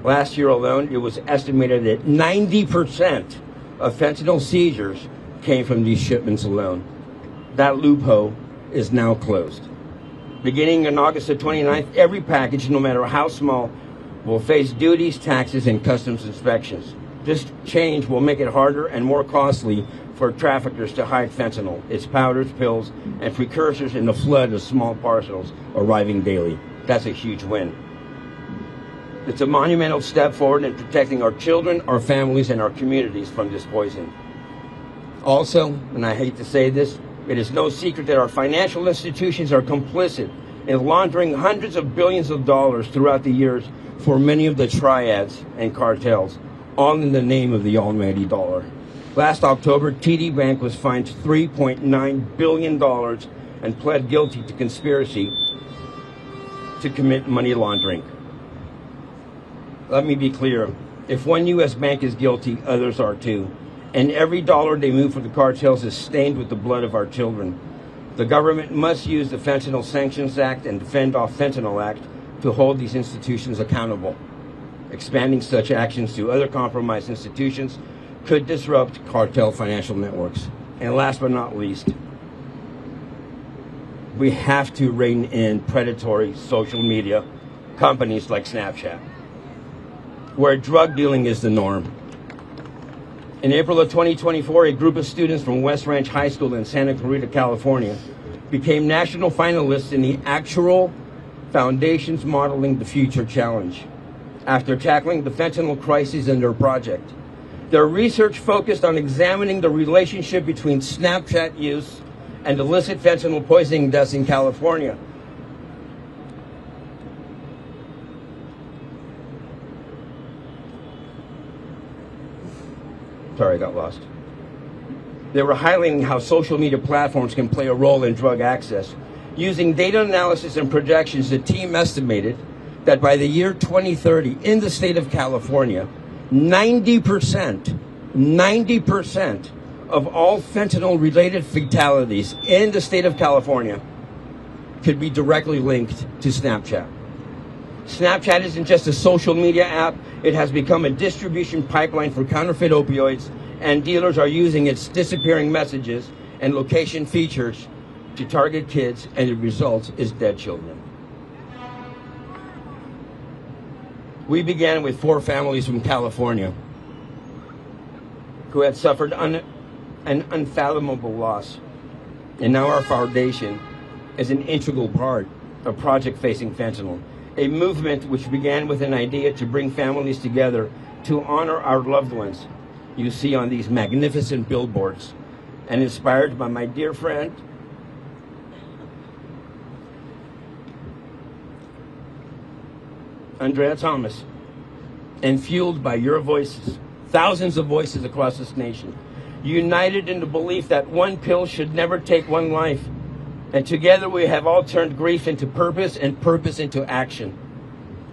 J: Last year alone, it was estimated that 90% of fentanyl seizures came from these shipments alone. That loophole is now closed. Beginning on August the 29th, every package, no matter how small, will face duties, taxes, and customs inspections. This change will make it harder and more costly for traffickers to hide fentanyl, its powders, pills, and precursors in the flood of small parcels arriving daily. That's a huge win. It's a monumental step forward in protecting our children, our families, and our communities from this poison. Also, and I hate to say this, it is no secret that our financial institutions are complicit in laundering hundreds of billions of dollars throughout the years for many of the triads and cartels, all in the name of the almighty dollar. Last October, TD Bank was fined $3.9 billion and pled guilty to conspiracy to commit money laundering. Let me be clear. If one U.S. bank is guilty, others are too. And every dollar they move for the cartels is stained with the blood of our children. The government must use the Fentanyl Sanctions Act and the Fend Off Fentanyl Act to hold these institutions accountable. Expanding such actions to other compromised institutions could disrupt cartel financial networks. And last but not least, we have to rein in predatory social media companies like Snapchat, where drug dealing is the norm. In April of 2024, a group of students from West Ranch High School in Santa Clarita, California, became national finalists in the Actual Foundations Modeling the Future Challenge after tackling the fentanyl crisis in their project. Their research focused on examining the relationship between Snapchat use and illicit fentanyl poisoning deaths in California. Sorry, I got lost. They were highlighting how social media platforms can play a role in drug access. Using data analysis and projections, the team estimated that by the year 2030, in the state of California, 90% of all fentanyl-related fatalities in the state of California could be directly linked to Snapchat. Snapchat isn't just a social media app. It has become a distribution pipeline for counterfeit opioids, and dealers are using its disappearing messages and location features to target kids, and the result is dead children. We began with 4 families from California who had suffered an unfathomable loss. And now our foundation is an integral part of Project Facing Fentanyl, a movement which began with an idea to bring families together to honor our loved ones you see on these magnificent billboards, and inspired by my dear friend, Andrea Thomas, and fueled by your voices, thousands of voices across this nation, united in the belief that one pill should never take one life. And together we have all turned grief into purpose and purpose into action.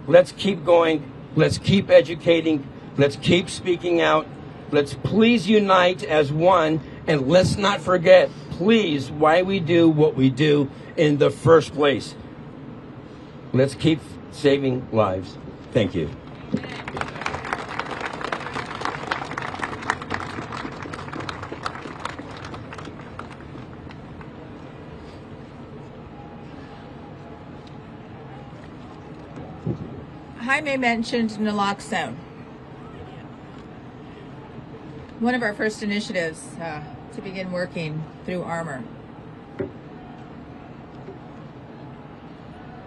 J: Let's keep going. Let's keep educating. Let's keep speaking out. Let's please unite as one. And let's not forget, please, why we do what we do in the first place. Let's keep saving lives. Thank you.
D: Jaime mentioned naloxone. One of our first initiatives to begin working through Armor.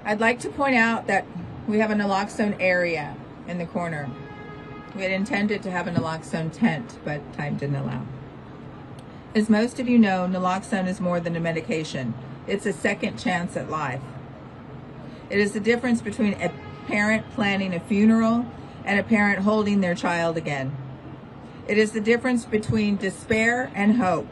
D: I'd like to point out that we have a naloxone area in the corner. We had intended to have a naloxone tent, but time didn't allow. As most of you know, naloxone is more than a medication. It's a second chance at life. It is the difference between a parent planning a funeral and a parent holding their child again. It is the difference between despair and hope.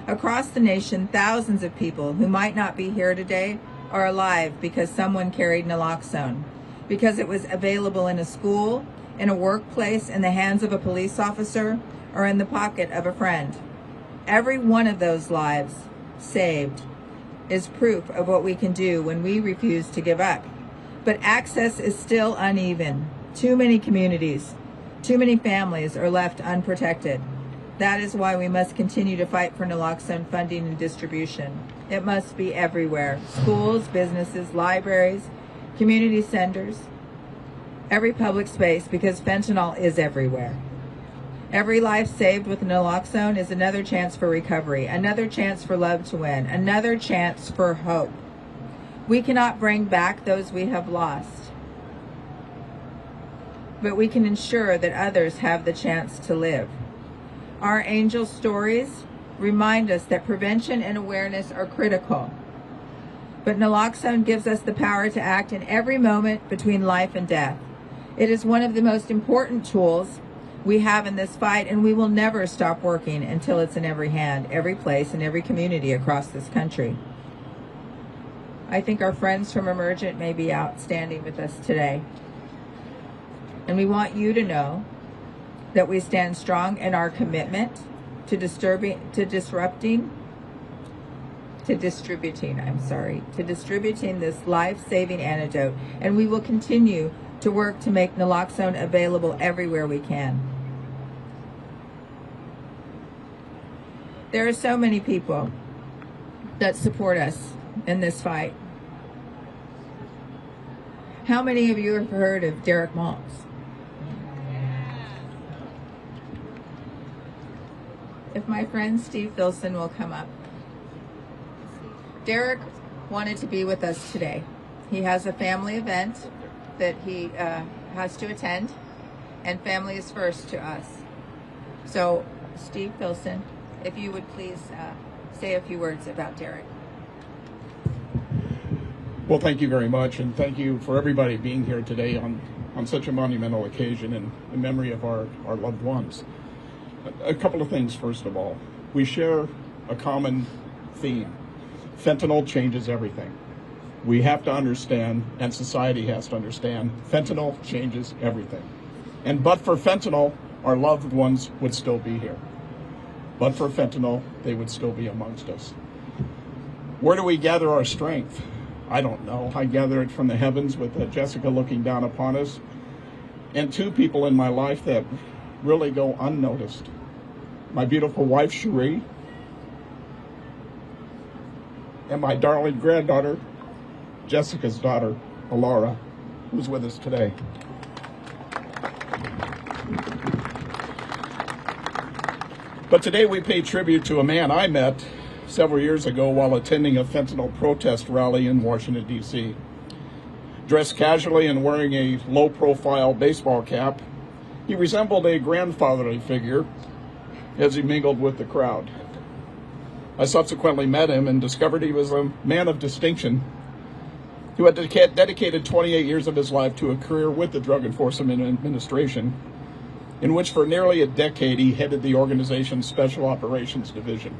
D: Across the nation, thousands of people who might not be here today are alive because someone carried naloxone, because it was available in a school, in a workplace, in the hands of a police officer, or in the pocket of a friend. Every one of those lives saved is proof of what we can do when we refuse to give up. But access is still uneven. Too many communities, too many families are left unprotected. That is why we must continue to fight for naloxone funding and distribution. It must be everywhere. Schools, businesses, libraries, community centers, every public space, because fentanyl is everywhere. Every life saved with naloxone is another chance for recovery, another chance for love to win, another chance for hope. We cannot bring back those we have lost, but we can ensure that others have the chance to live. Our angel stories remind us that prevention and awareness are critical, but naloxone gives us the power to act in every moment between life and death. It is one of the most important tools we have in this fight, and we will never stop working until it's in every hand, every place, and every community across this country. I think our friends from Emergent may be outstanding with us today. And we want you to know that we stand strong in our commitment to distributing this life-saving antidote. And we will continue to work to make naloxone available everywhere we can. There are so many people that support us in this fight. How many of you have heard of Derek Maltz? If my friend Steve Filson will come up. Derek wanted to be with us today. He has a family event that he has to attend, and family is first to us. So, Steve Filson, if you would please say a few words about Derek.
K: Well, thank you very much, and thank you for everybody being here today on such a monumental occasion in memory of our loved ones. A couple of things, first of all. We share a common theme. Fentanyl changes everything. We have to understand, and society has to understand, fentanyl changes everything. And but for fentanyl, our loved ones would still be here. But for fentanyl, they would still be amongst us. Where do we gather our strength? I don't know. I gather it from the heavens with Jessica looking down upon us, and two people in my life that really go unnoticed. My beautiful wife, Cherie, and my darling granddaughter, Jessica's daughter, Alara, who's with us today. But today we pay tribute to a man I met several years ago while attending a fentanyl protest rally in Washington, D.C. Dressed casually and wearing a low-profile baseball cap, he resembled a grandfatherly figure as he mingled with the crowd. I subsequently met him and discovered he was a man of distinction who had dedicated 28 years of his life to a career with the Drug Enforcement Administration, in which for nearly a decade he headed the organization's Special Operations Division.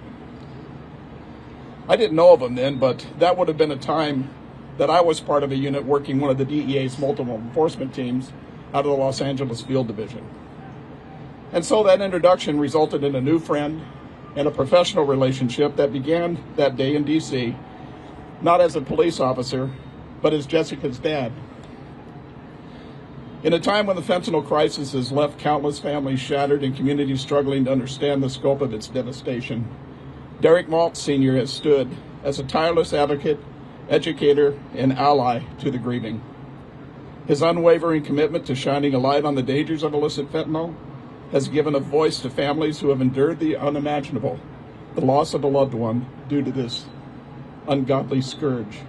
K: I didn't know of him then, but that would have been a time that I was part of a unit working one of the DEA's multiple enforcement teams out of the Los Angeles Field Division. And so that introduction resulted in a new friend and a professional relationship that began that day in D.C., not as a police officer, but as Jessica's dad. In a time when the fentanyl crisis has left countless families shattered and communities struggling to understand the scope of its devastation, Derek Maltz Sr. has stood as a tireless advocate, educator, and ally to the grieving. His unwavering commitment to shining a light on the dangers of illicit fentanyl has given a voice to families who have endured the unimaginable, the loss of a loved one due to this ungodly scourge.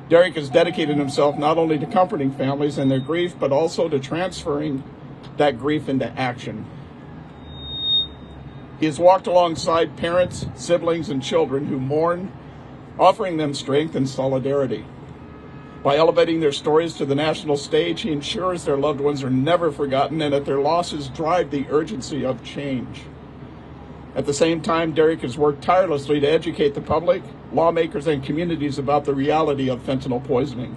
K: Derek has dedicated himself not only to comforting families in their grief, but also to transferring that grief into action. He has walked alongside parents, siblings, and children who mourn, offering them strength and solidarity. By elevating their stories to the national stage, he ensures their loved ones are never forgotten and that their losses drive the urgency of change. At the same time, Derek has worked tirelessly to educate the public, lawmakers, and communities about the reality of fentanyl poisoning.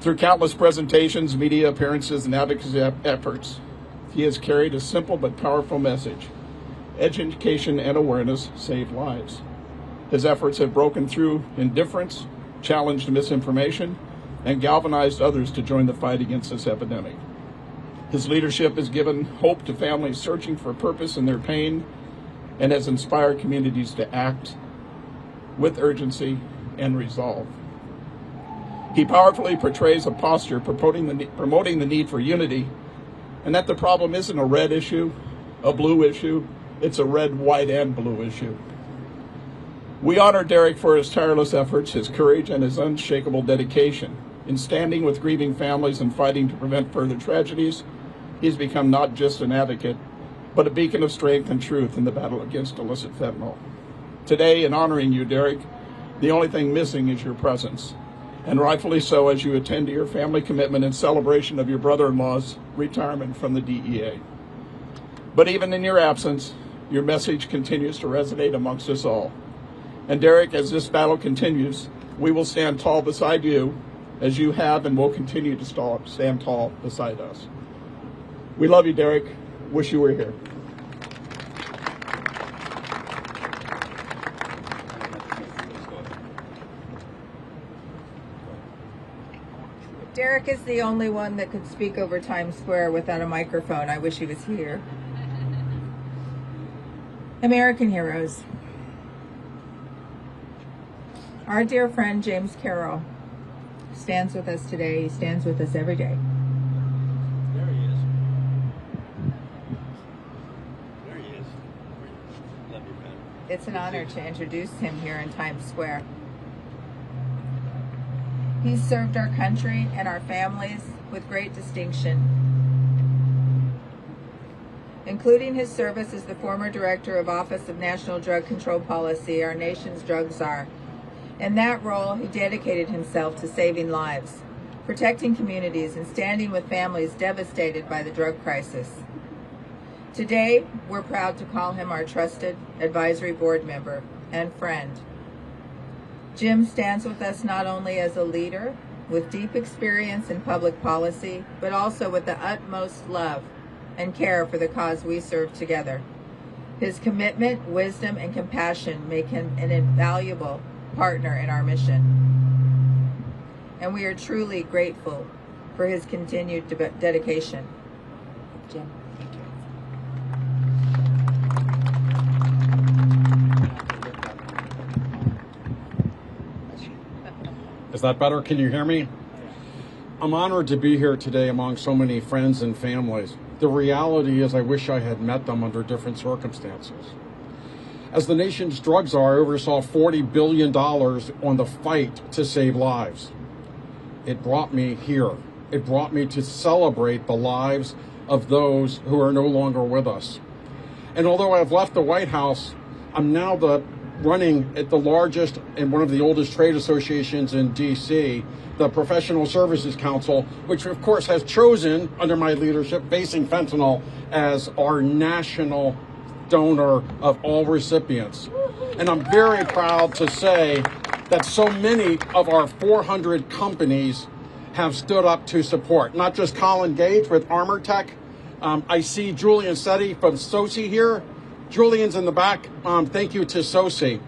K: Through countless presentations, media appearances, and advocacy efforts, he has carried a simple but powerful message. Education and awareness save lives. His efforts have broken through indifference, challenged misinformation, and galvanized others to join the fight against this epidemic. His leadership has given hope to families searching for purpose in their pain and has inspired communities to act with urgency and resolve. He powerfully portrays a posture promoting the need for unity, and that the problem isn't a red issue, a blue issue, it's a red, white, and blue issue. We honor Derek for his tireless efforts, his courage, and his unshakable dedication. In standing with grieving families and fighting to prevent further tragedies, he's become not just an advocate, but a beacon of strength and truth in the battle against illicit fentanyl. Today, in honoring you, Derek, the only thing missing is your presence, and rightfully so as you attend to your family commitment in celebration of your brother-in-law's retirement from the DEA. But even in your absence, your message continues to resonate amongst us all. And Derek, as this battle continues, we will stand tall beside you, as you have and will continue to stand tall beside us. We love you, Derek. Wish you were here.
D: Derek is the only one that could speak over Times Square without a microphone. I wish he was here. American heroes. Our dear friend James Carroll stands with us today. He stands with us every day.
E: There he is. There he is. Love you, man.
D: It's an honor to introduce him here in Times Square. He's served our country and our families with great distinction, including his service as the former director of Office of National Drug Control Policy, our nation's drug czar. In that role, he dedicated himself to saving lives, protecting communities, and standing with families devastated by the drug crisis. Today, we're proud to call him our trusted advisory board member and friend. Jim stands with us not only as a leader with deep experience in public policy, but also with the utmost love and care for the cause we serve together. His commitment, wisdom, and compassion make him an invaluable partner in our mission. And we are truly grateful for his continued dedication. Jim.
L: Is that better? Can you hear me? I'm honored to be here today among so many friends and families. The reality is I wish I had met them under different circumstances. As the nation's drug czar, I oversaw $40 billion on the fight to save lives. It brought me here. It brought me to celebrate the lives of those who are no longer with us. And although I've left the White House, I'm now running at the largest and one of the oldest trade associations in D.C., the Professional Services Council, which of course has chosen, under my leadership, Facing Fentanyl as our national donor of all recipients. And I'm very proud to say that so many of our 400 companies have stood up to support, not just Colin Gage with Armor Tech. I see Julian Setti from SOSI here. Julian's in the back. Thank you to SOSI.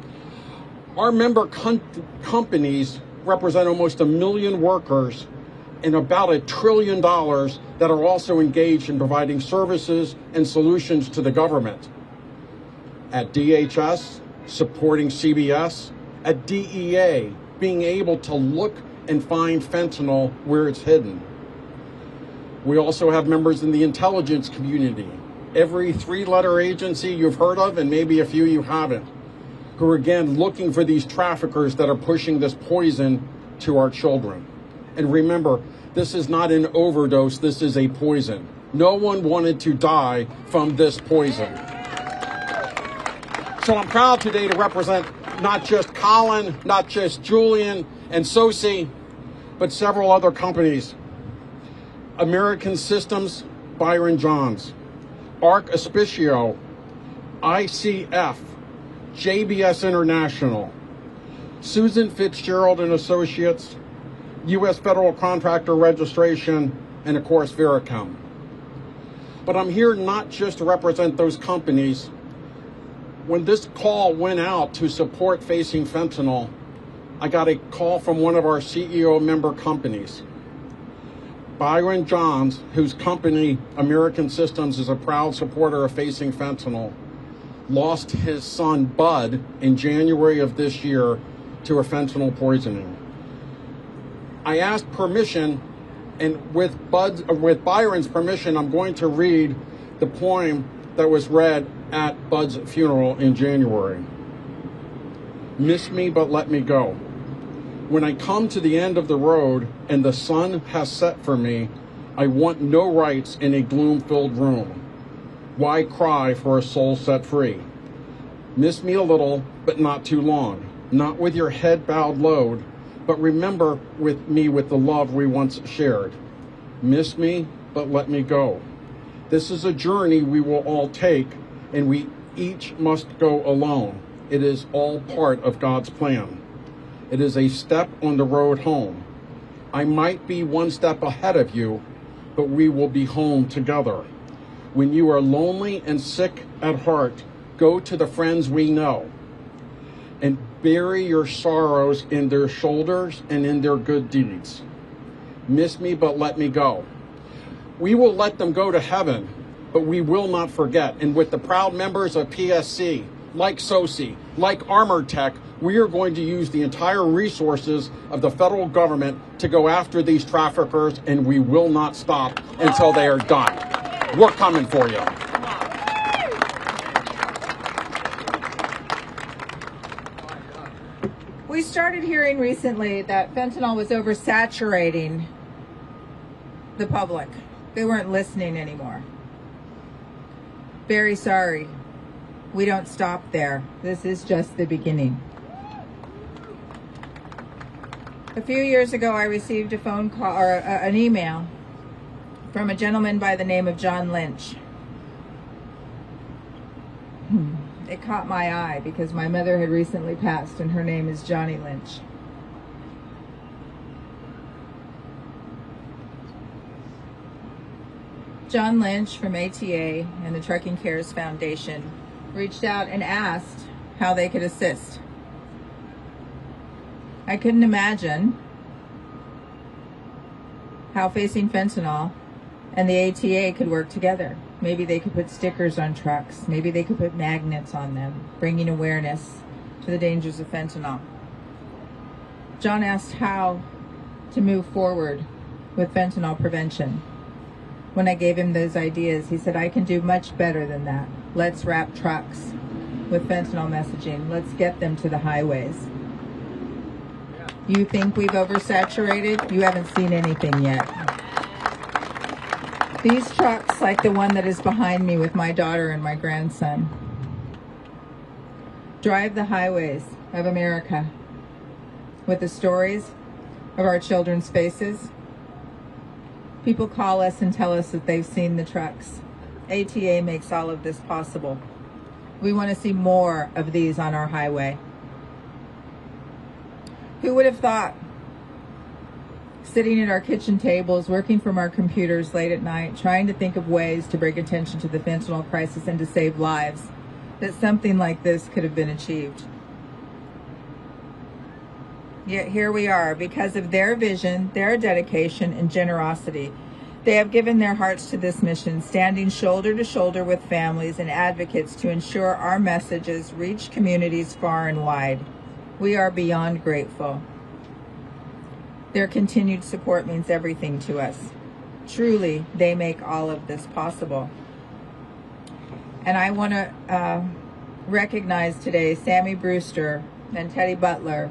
L: Our member companies represent almost 1 million workers and about $1 trillion that are also engaged in providing services and solutions to the government. At DHS, supporting CBS, at DEA, being able to look and find fentanyl where it's hidden. We also have members in the intelligence community, every 3-letter agency you've heard of and maybe a few you haven't, who are again looking for these traffickers that are pushing this poison to our children. And remember, this is not an overdose, this is a poison. No one wanted to die from this poison. So I'm proud today to represent not just Colin, not just Julian and SOSI, but several other companies. American Systems, Byron Johns, Arc Auspicio, ICF, JBS International, Susan Fitzgerald and Associates, U.S. Federal Contractor Registration, and of course Vericom. But I'm here not just to represent those companies. When this call went out to support Facing Fentanyl, I got a call from one of our CEO member companies. Byron Johns, whose company, American Systems, is a proud supporter of Facing Fentanyl, lost his son, Bud, in January of this year to a fentanyl poisoning. I asked permission, and with Byron's permission, I'm going to read the poem that was read at Bud's funeral in January. Miss me, but let me go. When I come to the end of the road and the sun has set for me, I want no rights in a gloom-filled room. Why cry for a soul set free? Miss me a little, but not too long. Not with your head bowed low, but remember with me with the love we once shared. Miss me, but let me go. This is a journey we will all take, and we each must go alone. It is all part of God's plan. It is a step on the road home. I might be one step ahead of you, but we will be home together. When you are lonely and sick at heart, go to the friends we know and bury your sorrows in their shoulders and in their good deeds. Miss me, but let me go. We will let them go to heaven, but we will not forget. And with the proud members of PSC, like SOCI, like Armored Tech, we are going to use the entire resources of the federal government to go after these traffickers, and we will not stop until they are done. We're coming for you.
D: We started hearing recently that fentanyl was oversaturating the public. They weren't listening anymore. Very sorry. We don't stop there. This is just the beginning. A few years ago, I received a phone call or an email from a gentleman by the name of John Lynch. It caught my eye because my mother had recently passed and her name is Johnny Lynch. John Lynch from ATA and the Trucking Cares Foundation reached out and asked how they could assist. I couldn't imagine how Facing Fentanyl and the ATA could work together. Maybe they could put stickers on trucks. Maybe they could put magnets on them, bringing awareness to the dangers of fentanyl. John asked how to move forward with fentanyl prevention. When I gave him those ideas, he said, I can do much better than that. Let's wrap trucks with fentanyl messaging. Let's get them to the highways. You think we've oversaturated? You haven't seen anything yet. These trucks, like the one that is behind me with my daughter and my grandson, drive the highways of America with the stories of our children's faces. People call us and tell us that they've seen the trucks. ATA makes all of this possible. We want to see more of these on our highway. Who would have thought, sitting at our kitchen tables, working from our computers late at night, trying to think of ways to bring attention to the fentanyl crisis and to save lives, that something like this could have been achieved? Yet here we are, because of their vision, their dedication, and generosity. They have given their hearts to this mission, standing shoulder to shoulder with families and advocates to ensure our messages reach communities far and wide. We are beyond grateful. Their continued support means everything to us. Truly, they make all of this possible. And I want to recognize today Sammy Brewster and Teddy Butler.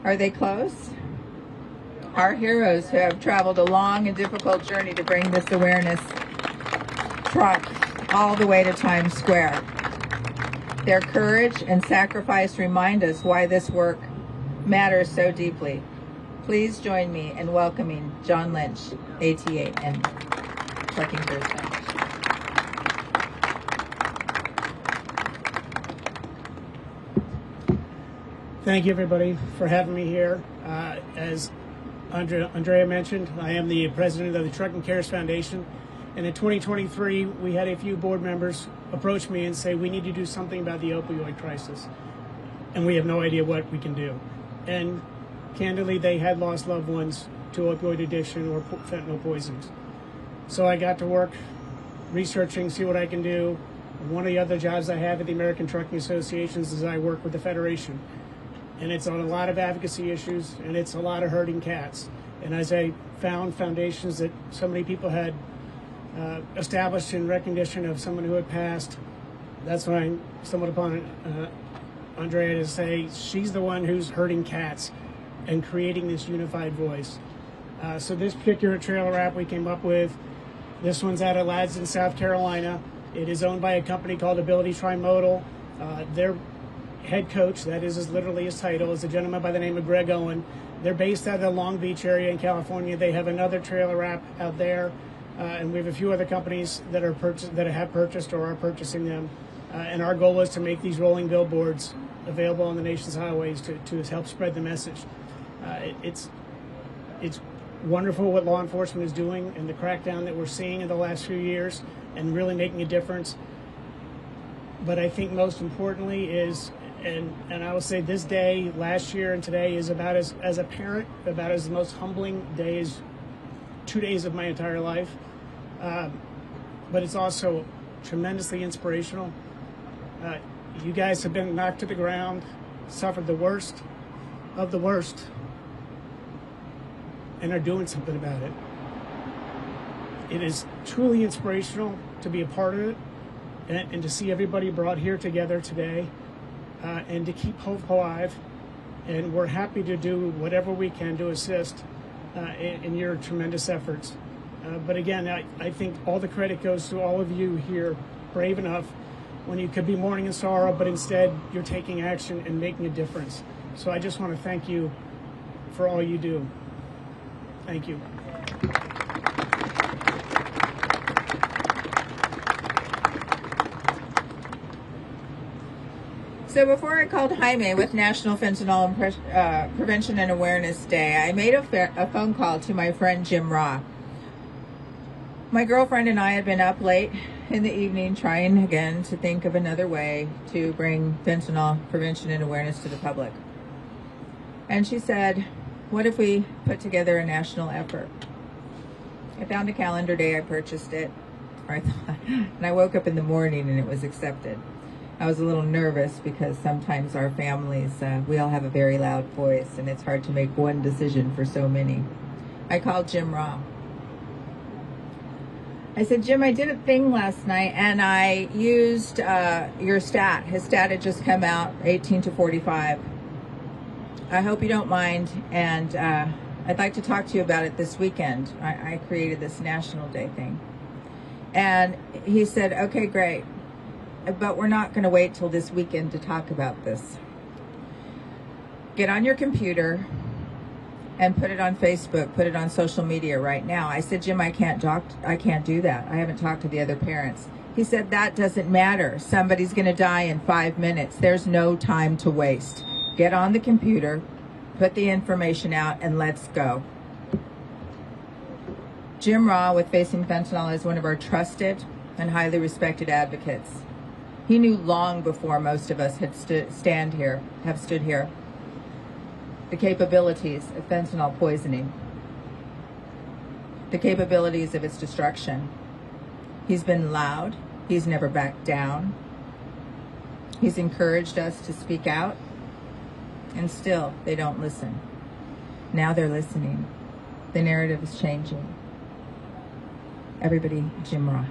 D: Are they close? Our heroes who have traveled a long and difficult journey to bring this awareness truck all the way to Times Square. Their courage and sacrifice remind us why this work matters so deeply. Please join me in welcoming John Lynch, ATA, and Trucking Cares Foundation.
M: Thank you, everybody, for having me here. As Andrea mentioned, I am the president of the Trucking Cares Foundation. And in 2023, we had a few board members approach me and say, we need to do something about the opioid crisis. And we have no idea what we can do. And candidly, they had lost loved ones to opioid addiction or fentanyl poisonings. So I got to work researching, see what I can do. One of the other jobs I have at the American Trucking Associations is I work with the Federation. And it's on a lot of advocacy issues, and it's a lot of herding cats. And as I found foundations that so many people had established in recognition of someone who had passed, that's when I stumbled upon Andrea to say she's the one who's herding cats and creating this unified voice. So this particular trailer wrap we came up with, this one's out of Ladston, South Carolina. It is owned by a company called Ability Trimodal. Their head coach, that is literally his title, is a gentleman by the name of Greg Owen. They're based out of the Long Beach area in California. They have another trailer wrap out there, and we have a few other companies that have purchased or are purchasing them. And our goal is to make these rolling billboards available on the nation's highways to help spread the message. It's wonderful what law enforcement is doing and the crackdown that we're seeing in the last few years and really making a difference. But I think most importantly is, and I will say this day, last year and today is about as a parent, about as the most humbling day as 2 days of my entire life. But it's also tremendously inspirational. You guys have been knocked to the ground, suffered the worst of the worst, and are doing something about it. It is truly inspirational to be a part of it and to see everybody brought here together today and to keep hope alive. And we're happy to do whatever we can to assist in your tremendous efforts. But again, I think all the credit goes to all of you here, brave enough when you could be mourning in sorrow, but instead you're taking action and making a difference. So I just want to thank you for all you do. Thank you.
D: So before I called Jaime with National Fentanyl Prevention and Awareness Day, I made a phone call to my friend Jim Raw. My girlfriend and I had been up late in the evening trying again to think of another way to bring fentanyl prevention and awareness to the public. And she said, what if we put together a national effort? I found a calendar day, I purchased it, and I woke up in the morning and it was accepted. I was a little nervous because sometimes our families, we all have a very loud voice and it's hard to make one decision for so many. I called Jim Raw. I said, Jim, I did a thing last night and I used your stat. His stat had just come out, 18 to 45. I hope you don't mind, and I'd like to talk to you about it this weekend. I created this National Day thing. And he said, okay, great. But we're not going to wait till this weekend to talk about this. Get on your computer and put it on Facebook, put it on social media right now. I said, Jim, I can't do that. I haven't talked to the other parents. He said, that doesn't matter. Somebody's going to die in 5 minutes. There's no time to waste. Get on the computer, put the information out, and let's go. Jim Raw with Facing Fentanyl is one of our trusted and highly respected advocates. He knew long before most of us have stood here, the capabilities of fentanyl poisoning, the capabilities of its destruction. He's been loud. He's never backed down. He's encouraged us to speak out, and still they don't listen. Now they're listening. The narrative is changing. Everybody, Jim Raw.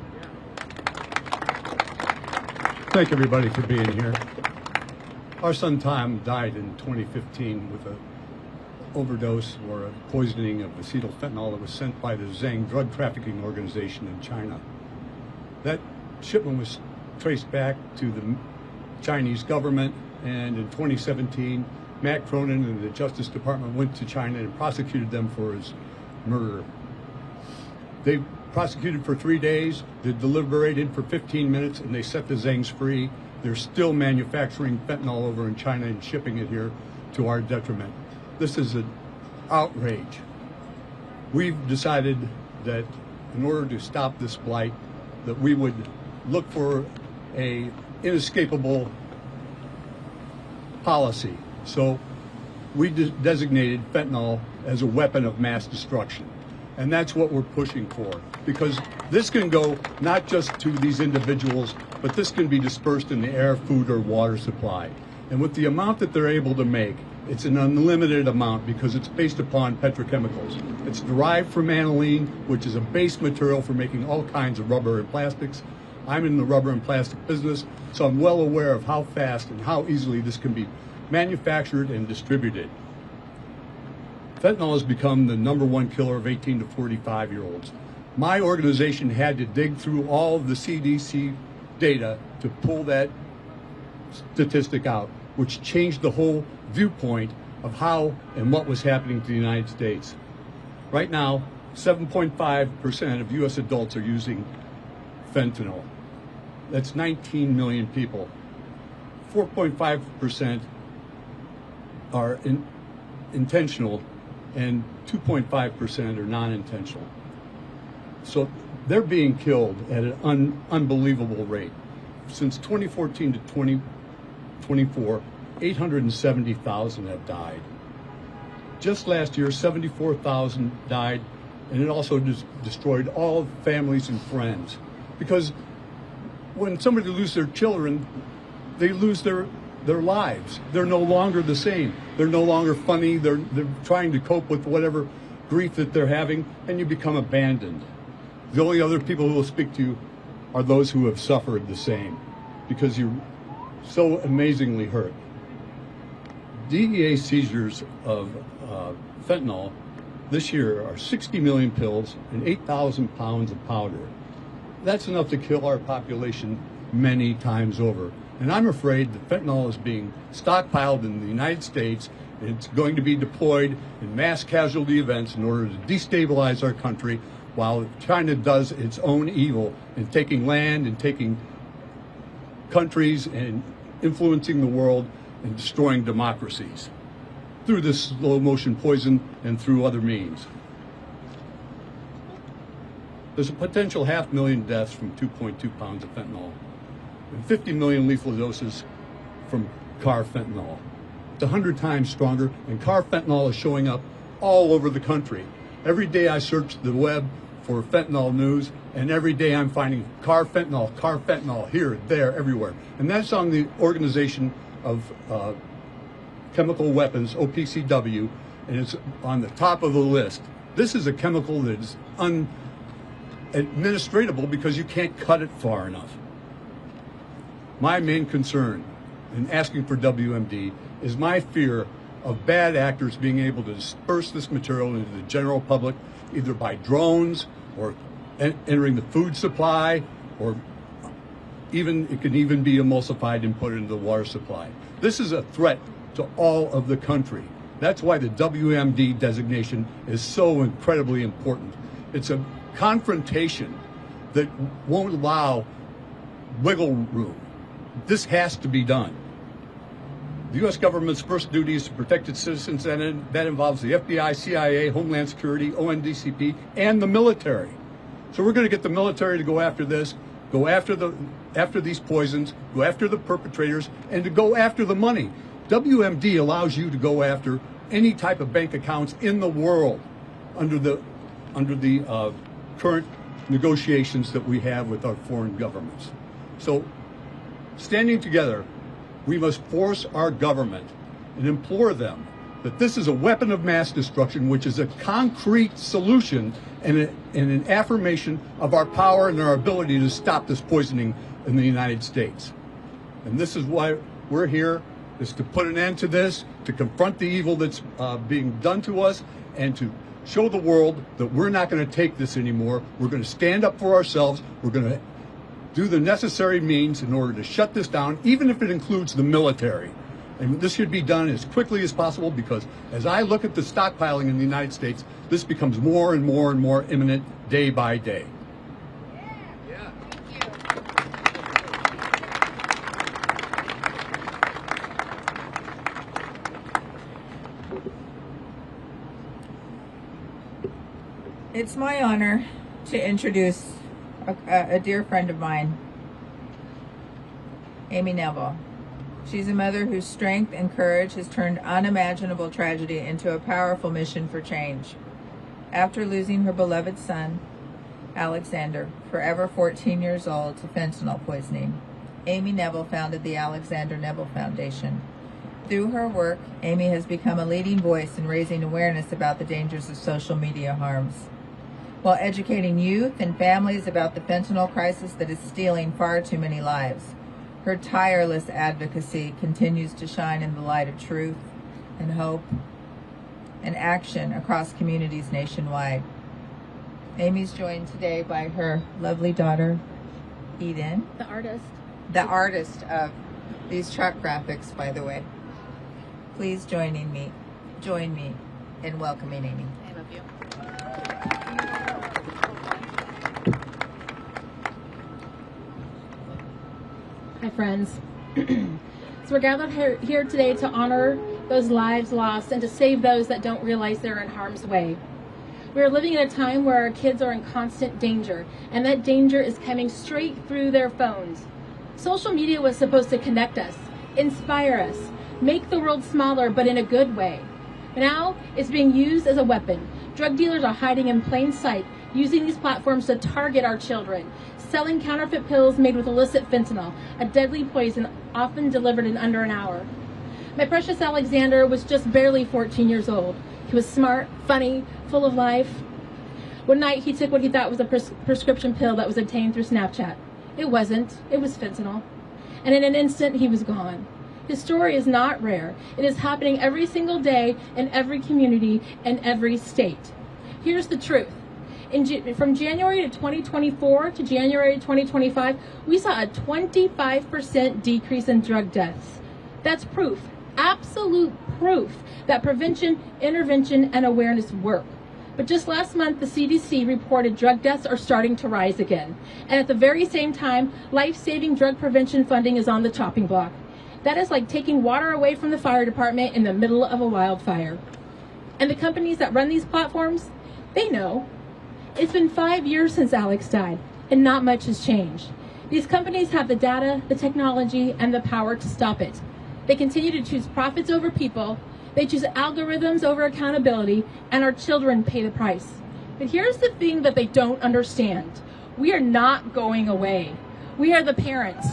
N: Thank everybody for being here. Our son Tom died in 2015 with an overdose or a poisoning of acetyl fentanyl that was sent by the Zhang drug trafficking organization in China. That shipment was traced back to the Chinese government, and in 2017, Matt Cronin and the Justice Department went to China and prosecuted them for his murder. They prosecuted for 3 days, they deliberated for 15 minutes, and they set the Zhangs free. They're still manufacturing fentanyl over in China and shipping it here to our detriment. This is an outrage. We've decided that in order to stop this blight, that we would look for a inescapable policy. So we designated fentanyl as a weapon of mass destruction. And that's what we're pushing for, because this can go not just to these individuals, but this can be dispersed in the air, food, or water supply. And with the amount that they're able to make, it's an unlimited amount because it's based upon petrochemicals. It's derived from aniline, which is a base material for making all kinds of rubber and plastics. I'm in the rubber and plastic business, so I'm well aware of how fast and how easily this can be manufactured and distributed. Fentanyl has become the #1 killer of 18 to 45-year-olds. My organization had to dig through all of the CDC data to pull that statistic out, which changed the whole viewpoint of how and what was happening to the United States. Right now, 7.5% of U.S. adults are using fentanyl. That's 19 million people. 4.5% are intentional, and 2.5% are non-intentional. So they're being killed at an unbelievable rate. Since 2014 to 2024, 870,000 have died. Just last year, 74,000 died, and it also destroyed all families and friends. Because when somebody loses their children, they lose their lives. They're no longer the same. They're no longer funny. They're trying to cope with whatever grief that they're having, and you become abandoned. The only other people who will speak to you are those who have suffered the same, because you're so amazingly hurt. DEA seizures of fentanyl this year are 60 million pills and 8,000 pounds of powder. That's enough to kill our population many times over. And I'm afraid that fentanyl is being stockpiled in the United States, and it's going to be deployed in mass casualty events in order to destabilize our country, while China does its own evil in taking land and taking countries and influencing the world and destroying democracies through this slow motion poison and through other means. There's a potential 500,000 deaths from 2.2 pounds of fentanyl and 50 million lethal doses from carfentanil. It's 100 times stronger, and carfentanil is showing up all over the country. Every day I search the web for fentanyl news, and every day I'm finding carfentanil, here, there, everywhere. And that's on the Organization of Chemical Weapons, OPCW, and it's on the top of the list. This is a chemical that is unadministratable because you can't cut it far enough. My main concern in asking for WMD is my fear of bad actors being able to disperse this material into the general public, either by drones or entering the food supply, or it can even be emulsified and put into the water supply. This is a threat to all of the country. That's why the WMD designation is so incredibly important. It's a confrontation that won't allow wiggle room. This has to be done. The U.S. government's first duty is to protect its citizens, and that involves the FBI, CIA, Homeland Security, ONDCP, and the military. So we're going to get the military to go after this, go after these poisons, go after the perpetrators, and to go after the money. WMD allows you to go after any type of bank accounts in the world under the current negotiations that we have with our foreign governments. So, standing together, we must force our government and implore them that this is a weapon of mass destruction, which is a concrete solution and an affirmation of our power and our ability to stop this poisoning in the United States. And this is why we're here, is to put an end to this, to confront the evil that's being done to us, and to show the world that we're not going to take this anymore. We're going to stand up for ourselves. We're going to do the necessary means in order to shut this down, even if it includes the military. And this should be done as quickly as possible, because as I look at the stockpiling in the United States, this becomes more and more and more imminent day by day.
D: It's my honor to introduce a dear friend of mine, Amy Neville. She's a mother whose strength and courage has turned unimaginable tragedy into a powerful mission for change. After losing her beloved son, Alexander, forever 14 years old, to fentanyl poisoning, Amy Neville founded the Alexander Neville Foundation. Through her work, Amy has become a leading voice in raising awareness about the dangers of social media harms, while educating youth and families about the fentanyl crisis that is stealing far too many lives. Her tireless advocacy continues to shine in the light of truth and hope and action across communities nationwide. Amy's joined today by her lovely daughter, Eden.
O: The artist.
D: The artist of these truck graphics, by the way. Please join me in welcoming Amy.
O: I love you. Hi, friends. So we're gathered here today to honor those lives lost and to save those that don't realize they're in harm's way. We are living in a time where our kids are in constant danger, and that danger is coming straight through their phones. Social media was supposed to connect us, inspire us, make the world smaller, but in a good way. Now it's being used as a weapon. Drug dealers are hiding in plain sight, using these platforms to target our children, selling counterfeit pills made with illicit fentanyl, a deadly poison often delivered in under an hour. My precious Alexander was just barely 14 years old. He was smart, funny, full of life. One night he took what he thought was a prescription pill that was obtained through Snapchat. It wasn't. It was fentanyl. And in an instant, he was gone. His story is not rare. It is happening every single day in every community and every state. Here's the truth. From January to 2024 to January 2025, we saw a 25% decrease in drug deaths. That's proof, absolute proof, that prevention, intervention, and awareness work. But just last month, the CDC reported drug deaths are starting to rise again. And at the very same time, life-saving drug prevention funding is on the chopping block. That is like taking water away from the fire department in the middle of a wildfire. And the companies that run these platforms, they know. It's been 5 years since Alex died, and not much has changed. These companies have the data, the technology, and the power to stop it. They continue to choose profits over people. They choose algorithms over accountability, and our children pay the price. But here's the thing that they don't understand. We are not going away. We are the parents.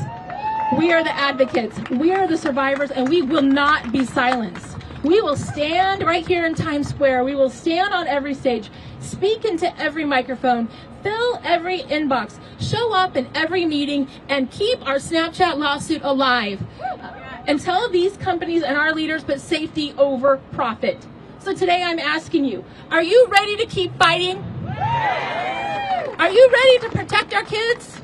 O: We are the advocates. We are the survivors, and we will not be silenced. We will stand right here in Times Square. We will stand on every stage, speak into every microphone, fill every inbox, show up in every meeting, and keep our Snapchat lawsuit alive until these companies and our leaders put safety over profit. So today I'm asking you, are you ready to keep fighting? Are you ready to protect our kids?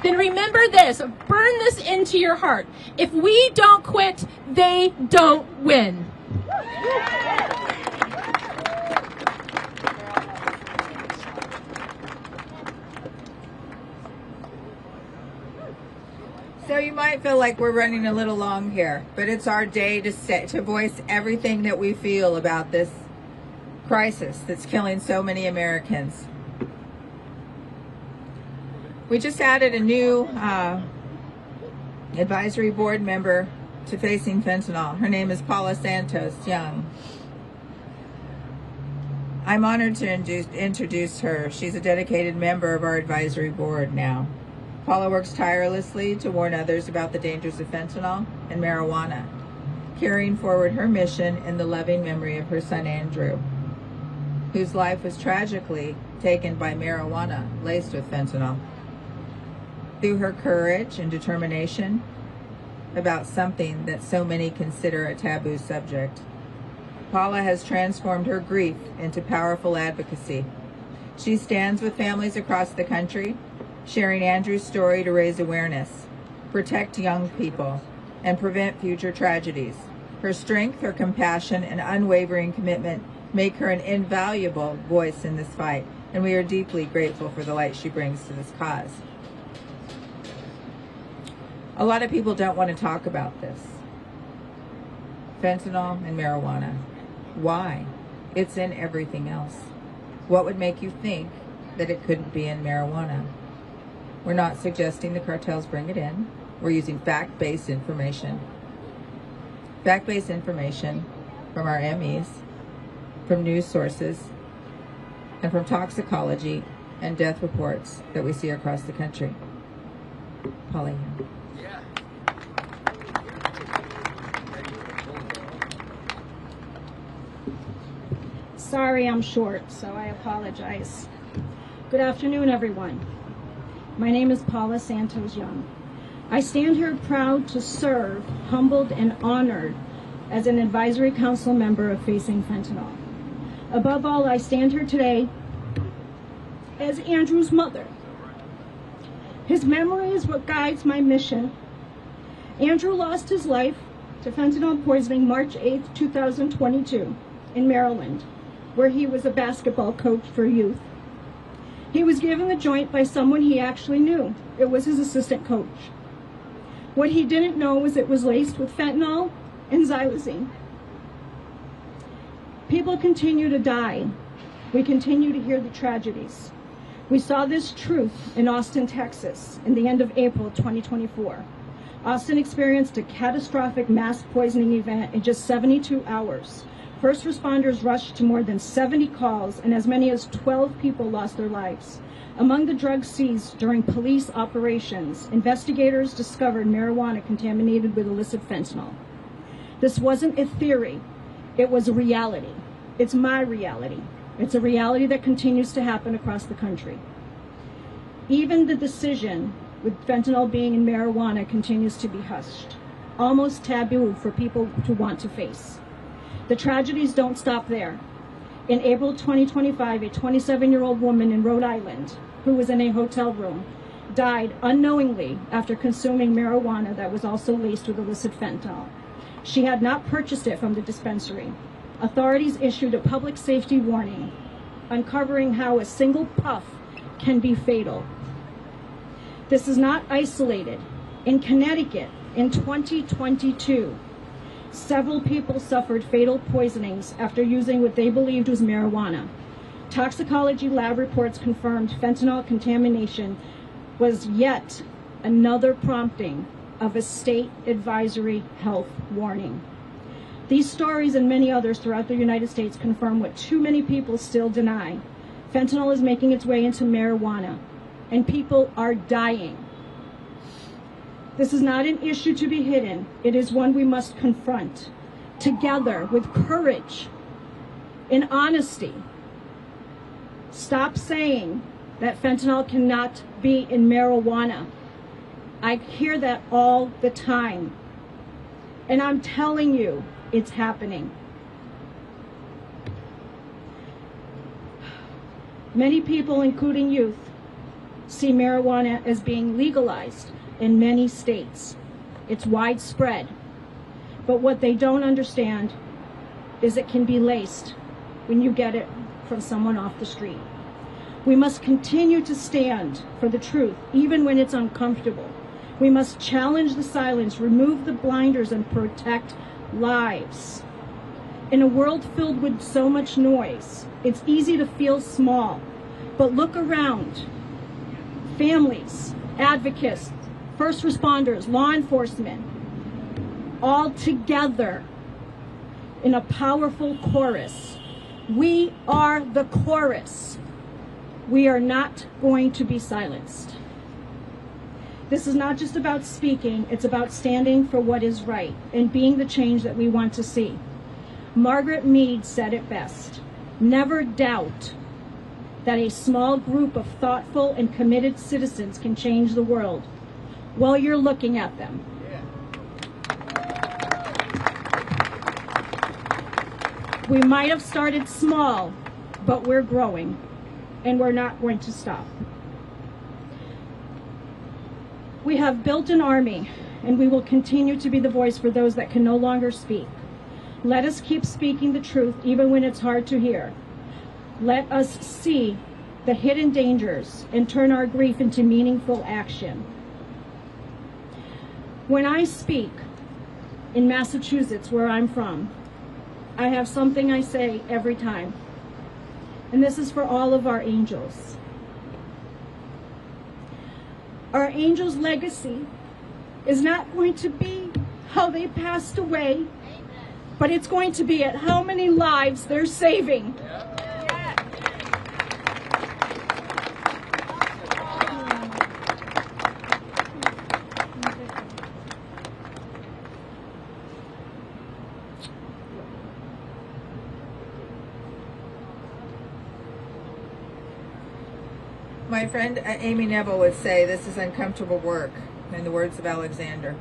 O: Then remember this, burn this into your heart. If we don't quit, they don't win.
D: So you might feel like we're running a little long here, but it's our day to voice everything that we feel about this crisis that's killing so many Americans. We just added a new advisory board member to Facing Fentanyl. Her name is Paula Santos Young. I'm honored to introduce her. She's a dedicated member of our advisory board now. Paula works tirelessly to warn others about the dangers of fentanyl and marijuana, carrying forward her mission in the loving memory of her son Andrew, whose life was tragically taken by marijuana laced with fentanyl. Through her courage and determination about something that so many consider a taboo subject, Paula has transformed her grief into powerful advocacy. She stands with families across the country, sharing Andrew's story to raise awareness, protect young people, and prevent future tragedies. Her strength, her compassion, and unwavering commitment make her an invaluable voice in this fight, and we are deeply grateful for the light she brings to this cause. A lot of people don't want to talk about this. Fentanyl and marijuana. Why? It's in everything else. What would make you think that it couldn't be in marijuana? We're not suggesting the cartels bring it in. We're using fact-based information. Fact-based information from our MEs, from news sources, and from toxicology and death reports that we see across the country. Polly.
P: Sorry, I'm short, so I apologize. Good afternoon, everyone. My name is Paula Santos Young. I stand here proud to serve, humbled and honored as an advisory council member of Facing Fentanyl. Above all, I stand here today as Andrew's mother. His memory is what guides my mission. Andrew lost his life to fentanyl poisoning March 8, 2022 in Maryland, where he was a basketball coach for youth. He was given the joint by someone he actually knew. It was his assistant coach. What he didn't know was it was laced with fentanyl and xylazine. People continue to die. We continue to hear the tragedies. We saw this truth in Austin, Texas, in the end of April 2024. Austin experienced a catastrophic mass poisoning event in just 72 hours. First responders rushed to more than 70 calls, and as many as 12 people lost their lives. Among the drugs seized during police operations, investigators discovered marijuana contaminated with illicit fentanyl. This wasn't a theory, it was a reality. It's my reality. It's a reality that continues to happen across the country. Even the decision with fentanyl being in marijuana continues to be hushed, almost taboo for people to want to face. The tragedies don't stop there. In April 2025, a 27-year-old woman in Rhode Island, who was in a hotel room, died unknowingly after consuming marijuana that was also laced with illicit fentanyl. She had not purchased it from the dispensary. Authorities issued a public safety warning, uncovering how a single puff can be fatal. This is not isolated. In Connecticut, in 2022, several people suffered fatal poisonings after using what they believed was marijuana. Toxicology lab reports confirmed fentanyl contamination was yet another prompting of a state advisory health warning. These stories and many others throughout the United States confirm what too many people still deny. Fentanyl is making its way into marijuana, and people are dying. This is not an issue to be hidden. It is one we must confront together with courage and honesty. Stop saying that fentanyl cannot be in marijuana. I hear that all the time. And I'm telling you, it's happening. Many people, including youth, see marijuana as being legalized in many states. It's widespread. But what they don't understand is it can be laced when you get it from someone off the street. We must continue to stand for the truth, even when it's uncomfortable. We must challenge the silence, remove the blinders, and protect lives. In a world filled with so much noise, it's easy to feel small. But look around. Families, advocates, first responders, law enforcement, all together in a powerful chorus. We are the chorus. We are not going to be silenced. This is not just about speaking, it's about standing for what is right and being the change that we want to see. Margaret Mead said it best: never doubt that a small group of thoughtful and committed citizens can change the world. Well, you're looking at them. We might have started small, but we're growing, and we're not going to stop. We have built an army, and we will continue to be the voice for those that can no longer speak. Let us keep speaking the truth, even when it's hard to hear. Let us see the hidden dangers and turn our grief into meaningful action. When I speak in Massachusetts, where I'm from, I have something I say every time. And this is for all of our angels. Our angels' legacy is not going to be how they passed away, but it's going to be at how many lives they're saving.
D: My friend Amy Neville would say, this is uncomfortable work, in the words of Alexander.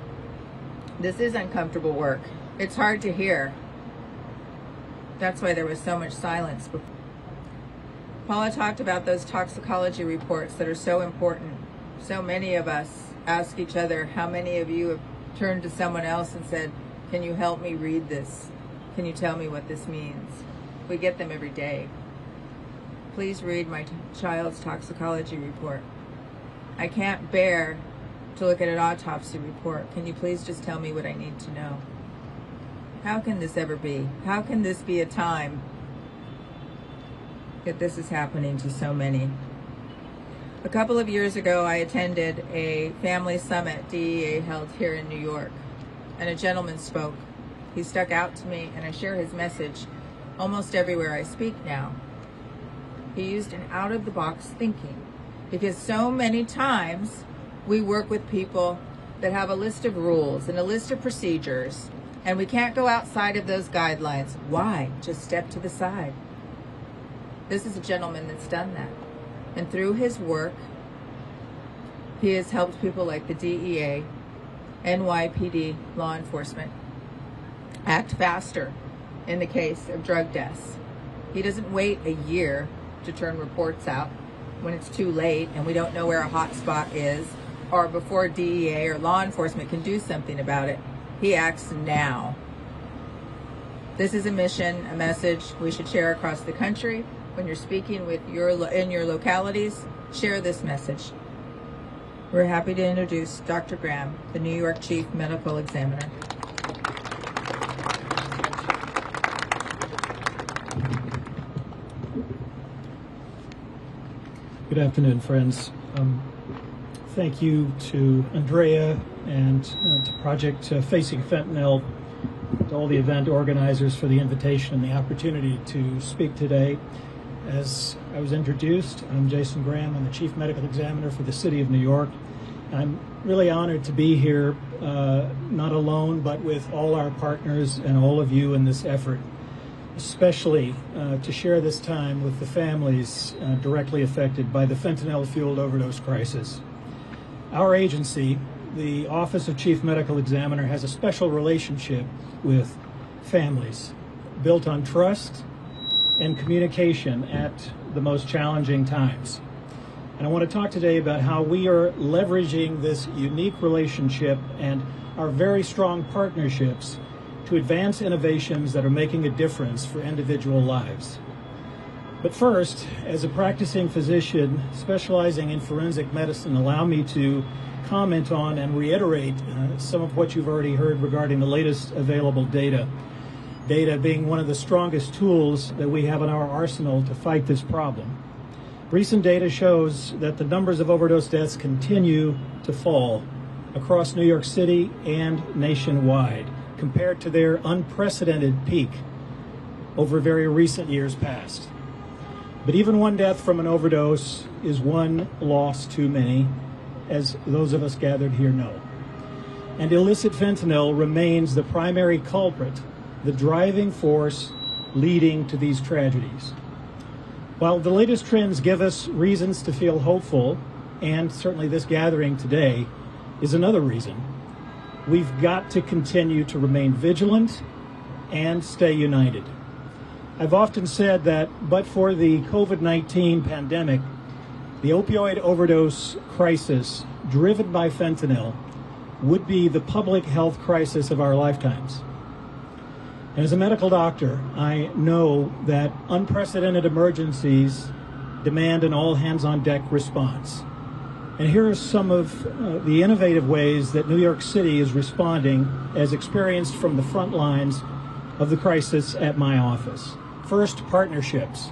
D: This is uncomfortable work. It's hard to hear. That's why there was so much silence. Paula talked about those toxicology reports that are so important. So many of us ask each other, how many of you have turned to someone else and said, can you help me read this? Can you tell me what this means? We get them every day. Please read my child's toxicology report. I can't bear to look at an autopsy report. Can you please just tell me what I need to know? How can this ever be? How can this be a time that this is happening to so many? A couple of years ago, I attended a family summit DEA held here in New York, and a gentleman spoke. He stuck out to me, and I share his message almost everywhere I speak now. He used an out-of-the-box thinking, because so many times we work with people that have a list of rules and a list of procedures, and we can't go outside of those guidelines. Why? Just step to the side. This is a gentleman that's done that. And through his work, he has helped people like the DEA, NYPD, law enforcement, act faster in the case of drug deaths. He doesn't wait a year to turn reports out when it's too late and we don't know where a hot spot is, or before DEA or law enforcement can do something about it. He acts now. This is a mission, a message we should share across the country. When you're speaking with in your localities, share this message. We're happy to introduce Dr. Graham, the New York Chief Medical Examiner.
Q: Good afternoon, friends. Thank you to Andrea and to Project Facing Fentanyl, to all the event organizers for the invitation and the opportunity to speak today. As I was introduced, I'm Jason Graham. I'm the Chief Medical Examiner for the City of New York. I'm really honored to be here, not alone, but with all our partners and all of you in this effort, especially to share this time with the families directly affected by the fentanyl-fueled overdose crisis. Our agency, the Office of Chief Medical Examiner, has a special relationship with families built on trust and communication at the most challenging times. And I want to talk today about how we are leveraging this unique relationship and our very strong partnerships to advance innovations that are making a difference for individual lives. But first, as a practicing physician specializing in forensic medicine, allow me to comment on and reiterate some of what you've already heard regarding the latest available data. Data being one of the strongest tools that we have in our arsenal to fight this problem. Recent data shows that the numbers of overdose deaths continue to fall across New York City and nationwide compared to their unprecedented peak over very recent years past. But even one death from an overdose is one loss too many, as those of us gathered here know. And illicit fentanyl remains the primary culprit, the driving force leading to these tragedies. While the latest trends give us reasons to feel hopeful, and certainly this gathering today is another reason, we've got to continue to remain vigilant and stay united. I've often said that but for the COVID-19 pandemic, the opioid overdose crisis driven by fentanyl would be the public health crisis of our lifetimes. And as a medical doctor, I know that unprecedented emergencies demand an all-hands-on-deck response. And here are some of the innovative ways that New York City is responding as experienced from the front lines of the crisis at my office. First, partnerships.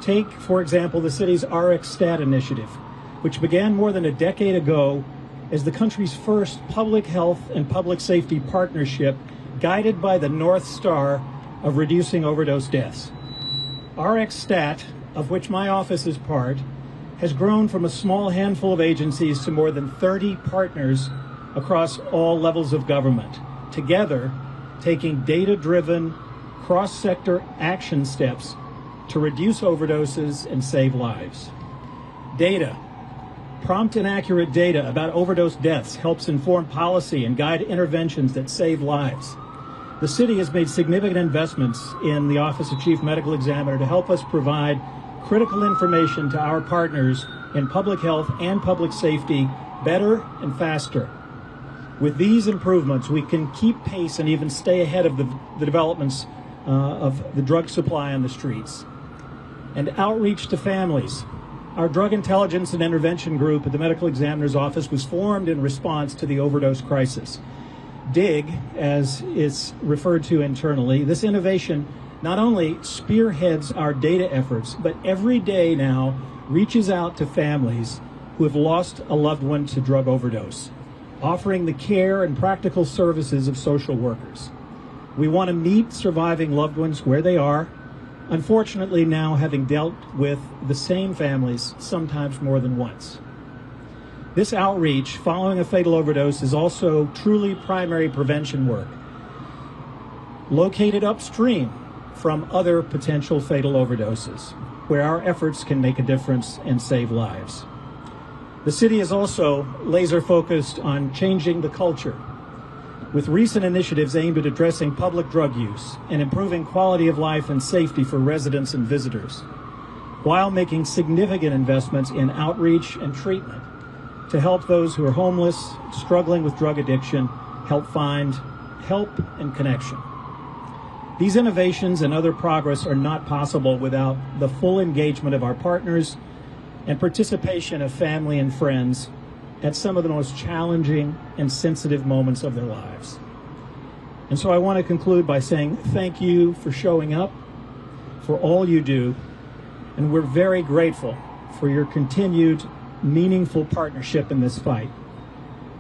Q: Take, for example, the city's RxStat initiative, which began more than a decade ago as the country's first public health and public safety partnership guided by the North Star of reducing overdose deaths. RxStat, of which my office is part, has grown from a small handful of agencies to more than 30 partners across all levels of government, together taking data-driven, cross-sector action steps to reduce overdoses and save lives. Data. Prompt and accurate data about overdose deaths helps inform policy and guide interventions that save lives. The city has made significant investments in the Office of Chief Medical Examiner to help us provide critical information to our partners in public health and public safety better and faster. With these improvements, we can keep pace and even stay ahead of the developments of the drug supply on the streets. And outreach to families. Our Drug Intelligence and Intervention Group at the Medical Examiner's Office was formed in response to the overdose crisis. DIG, as it's referred to internally, this innovation not only spearheads our data efforts, but every day now reaches out to families who have lost a loved one to drug overdose, offering the care and practical services of social workers. We want to meet surviving loved ones where they are unfortunately now having dealt with the same families sometimes more than once. This outreach following a fatal overdose is also truly primary prevention work, located upstream from other potential fatal overdoses, where our efforts can make a difference and save lives. The city is also laser focused on changing the culture, with recent initiatives aimed at addressing public drug use and improving quality of life and safety for residents and visitors, while making significant investments in outreach and treatment to help those who are homeless, struggling with drug addiction, help find help and connection. These innovations and other progress are not possible without the full engagement of our partners and participation of family and friends at some of the most challenging and sensitive moments of their lives. And so I want to conclude by saying thank you for showing up, for all you do, and we're very grateful for your continued meaningful partnership in this fight.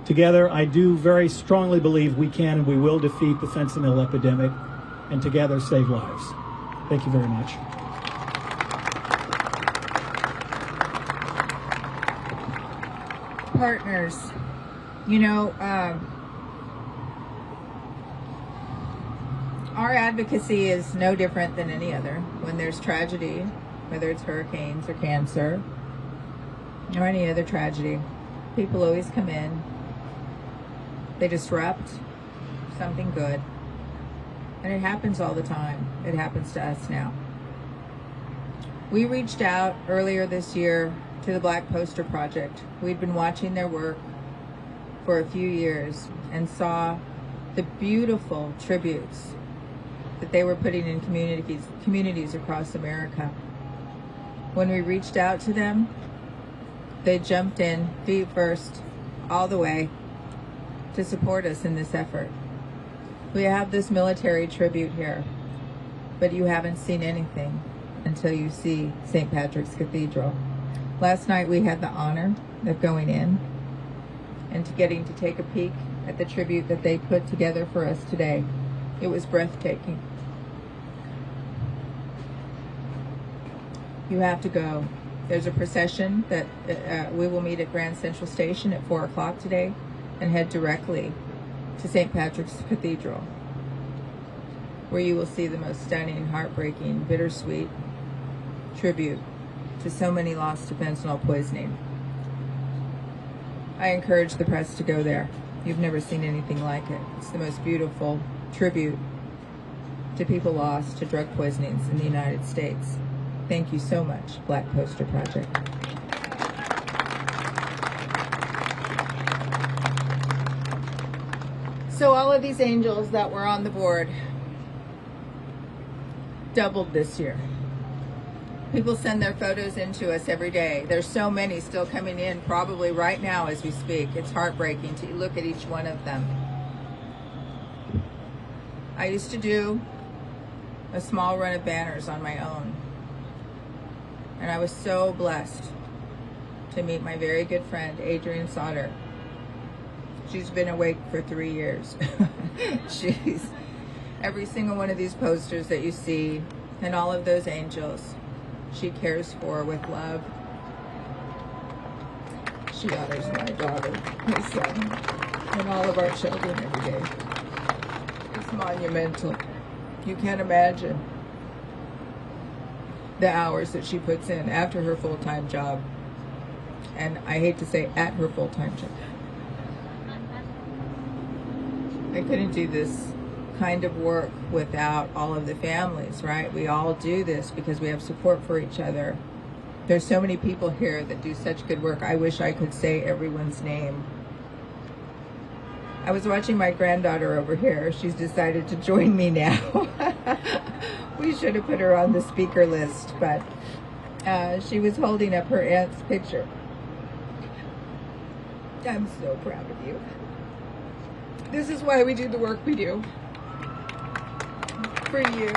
Q: Together, I do very strongly believe we can and we will defeat the fentanyl epidemic and together save lives. Thank you very much.
D: Partners, you know, our advocacy is no different than any other. When there's tragedy, whether it's hurricanes or cancer or any other tragedy, people always come in, they disrupt something good, and it happens all the time. It happens to us now. We reached out earlier this year to the Black Poster Project. We'd been watching their work for a few years and saw the beautiful tributes that they were putting in communities across America. When we reached out to them, they jumped in feet first all the way to support us in this effort. We have this military tribute here, but you haven't seen anything until you see St. Patrick's Cathedral. Last night we had the honor of going in and getting to take a peek at the tribute that they put together for us today. It was breathtaking. You have to go. There's a procession that we will meet at Grand Central Station at 4 o'clock today and head directly to St. Patrick's Cathedral, where you will see the most stunning, heartbreaking, bittersweet tribute to so many lost to fentanyl poisoning. I encourage the press to go there. You've never seen anything like it. It's the most beautiful tribute to people lost to drug poisonings in the United States. Thank you so much, Black Poster Project. So all of these angels that were on the board doubled this year. People send their photos in to us every day. There's so many still coming in, probably right now as we speak. It's heartbreaking to look at each one of them. I used to do a small run of banners on my own. And I was so blessed to meet my very good friend, Adrienne Sauter. She's been awake for 3 years. She's every single one of these posters that you see and all of those angels she cares for with love. She honors my daughter, my son, and all of our children every day. It's monumental. You can't imagine the hours that she puts in after her full-time job. And I hate to say at her full-time job. I couldn't do this kind of work without all of the families, right? We all do this because we have support for each other. There's so many people here that do such good work. I wish I could say everyone's name. I was watching my granddaughter over here. She's decided to join me now. We should have put her on the speaker list, but she was holding up her aunt's picture. I'm so proud of you. This is why we do the work we do. For you,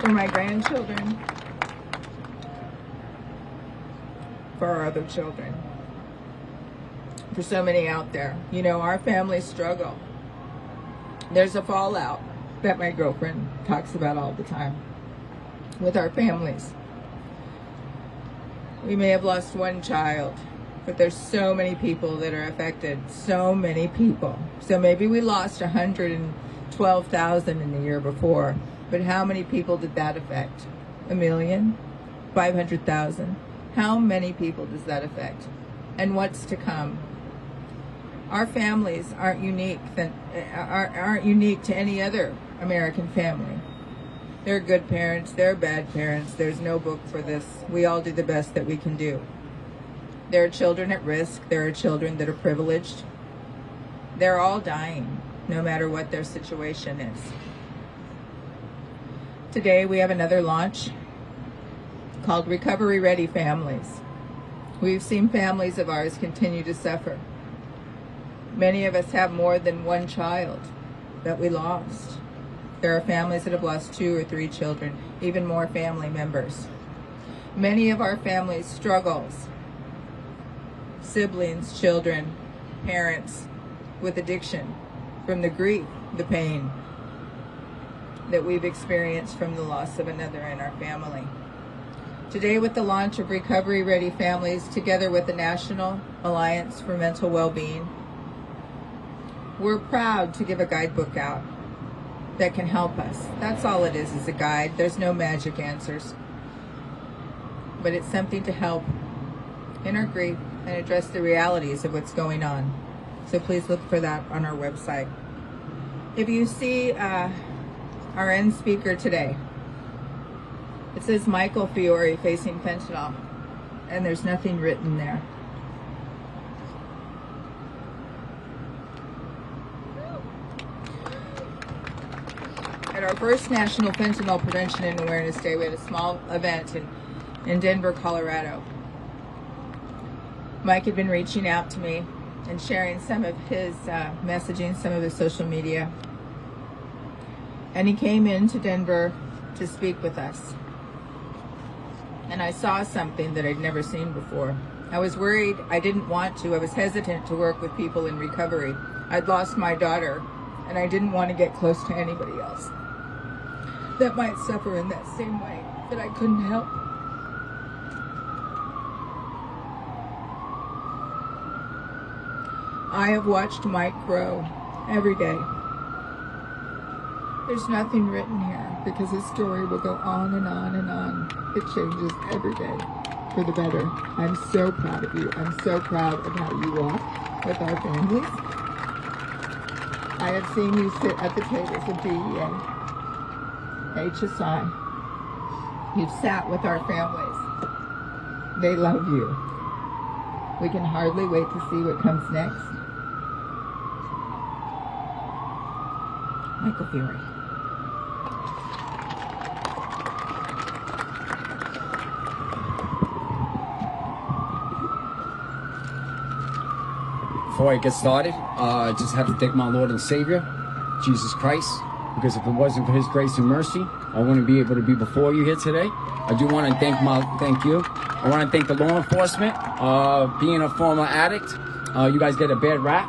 D: for my grandchildren, for our other children, for so many out there. You know, our families struggle. There's a fallout that my girlfriend talks about all the time with our families. We may have lost one child, but there's so many people that are affected, so many people. So maybe we lost 112,000 in the year before, but how many people did that affect? 1 million? 500,000? How many people does that affect? And what's to come? Our families aren't unique to any other American family. There are good parents, there are bad parents. There's no book for this. We all do the best that we can do. There are children at risk. There are children that are privileged. They're all dying, no matter what their situation is. Today we have another launch called Recovery Ready Families. We've seen families of ours continue to suffer. Many of us have more than one child that we lost. There are families that have lost 2 or 3 children, even more family members. Many of our families' struggles, siblings, children, parents with addiction, from the grief, the pain that we've experienced from the loss of another in our family. Today, with the launch of Recovery Ready Families, together with the National Alliance for Mental Well-Being, we're proud to give a guidebook out that can help us. That's all it is a guide. There's no magic answers. But it's something to help in our grief and address the realities of what's going on. So please look for that on our website. If you see our end speaker today, it says Michael Fiore facing fentanyl, and there's nothing written there. At our first National Fentanyl Prevention and Awareness Day, we had a small event in Denver, Colorado. Mike had been reaching out to me and sharing some of his messaging, some of his social media. And he came into Denver to speak with us. And I saw something that I'd never seen before. I was worried. I didn't want to. I was hesitant to work with people in recovery. I'd lost my daughter, and I didn't want to get close to anybody else that might suffer in that same way that I couldn't help. I have watched Mike grow every day. There's nothing written here because his story will go on and on and on. It changes every day for the better. I'm so proud of you. I'm so proud of how you walk with our families. I have seen you sit at the tables of DEA, HSI. You've sat with our families. They love you. We can hardly wait to see what comes next. Michael Fiore.
R: Before I get started, I just have to thank my Lord and Savior, Jesus Christ, because if it wasn't for His grace and mercy, I wouldn't be able to be before you here today. I do want to thank you. I want to thank the law enforcement. Being a former addict, you guys get a bad rap.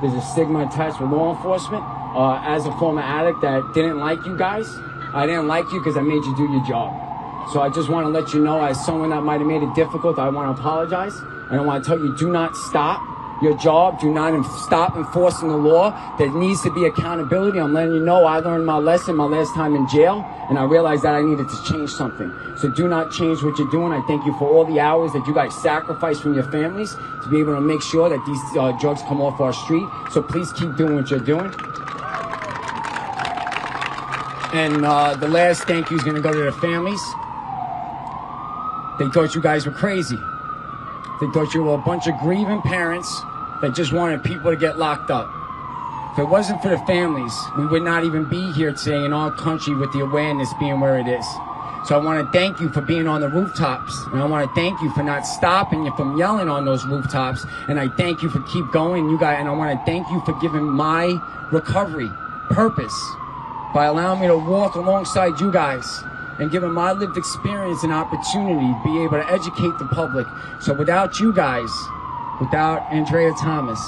R: There's a stigma attached with law enforcement. As a former addict that didn't like you guys, I didn't like you because I made you do your job. So I just want to let you know, as someone that might have made it difficult, I want to apologize. And I want to tell you, do not stop your job. Do not stop enforcing the law. There needs to be accountability. I'm letting you know I learned my lesson my last time in jail, and I realized that I needed to change something. So do not change what you're doing. I thank you for all the hours that you guys sacrifice from your families to be able to make sure that these drugs come off our street. So please keep doing what you're doing. And the last thank you is going to go to the families. They thought you guys were crazy. They thought you were a bunch of grieving parents that just wanted people to get locked up. If it wasn't for the families, we would not even be here today in our country with the awareness being where it is. So I want to thank you for being on the rooftops. And I want to thank you for not stopping you from yelling on those rooftops. And I thank you for keep going, you guys. And I want to thank you for giving my recovery purpose by allowing me to walk alongside you guys and giving my lived experience an opportunity to be able to educate the public. So without you guys, without Andrea Thomas,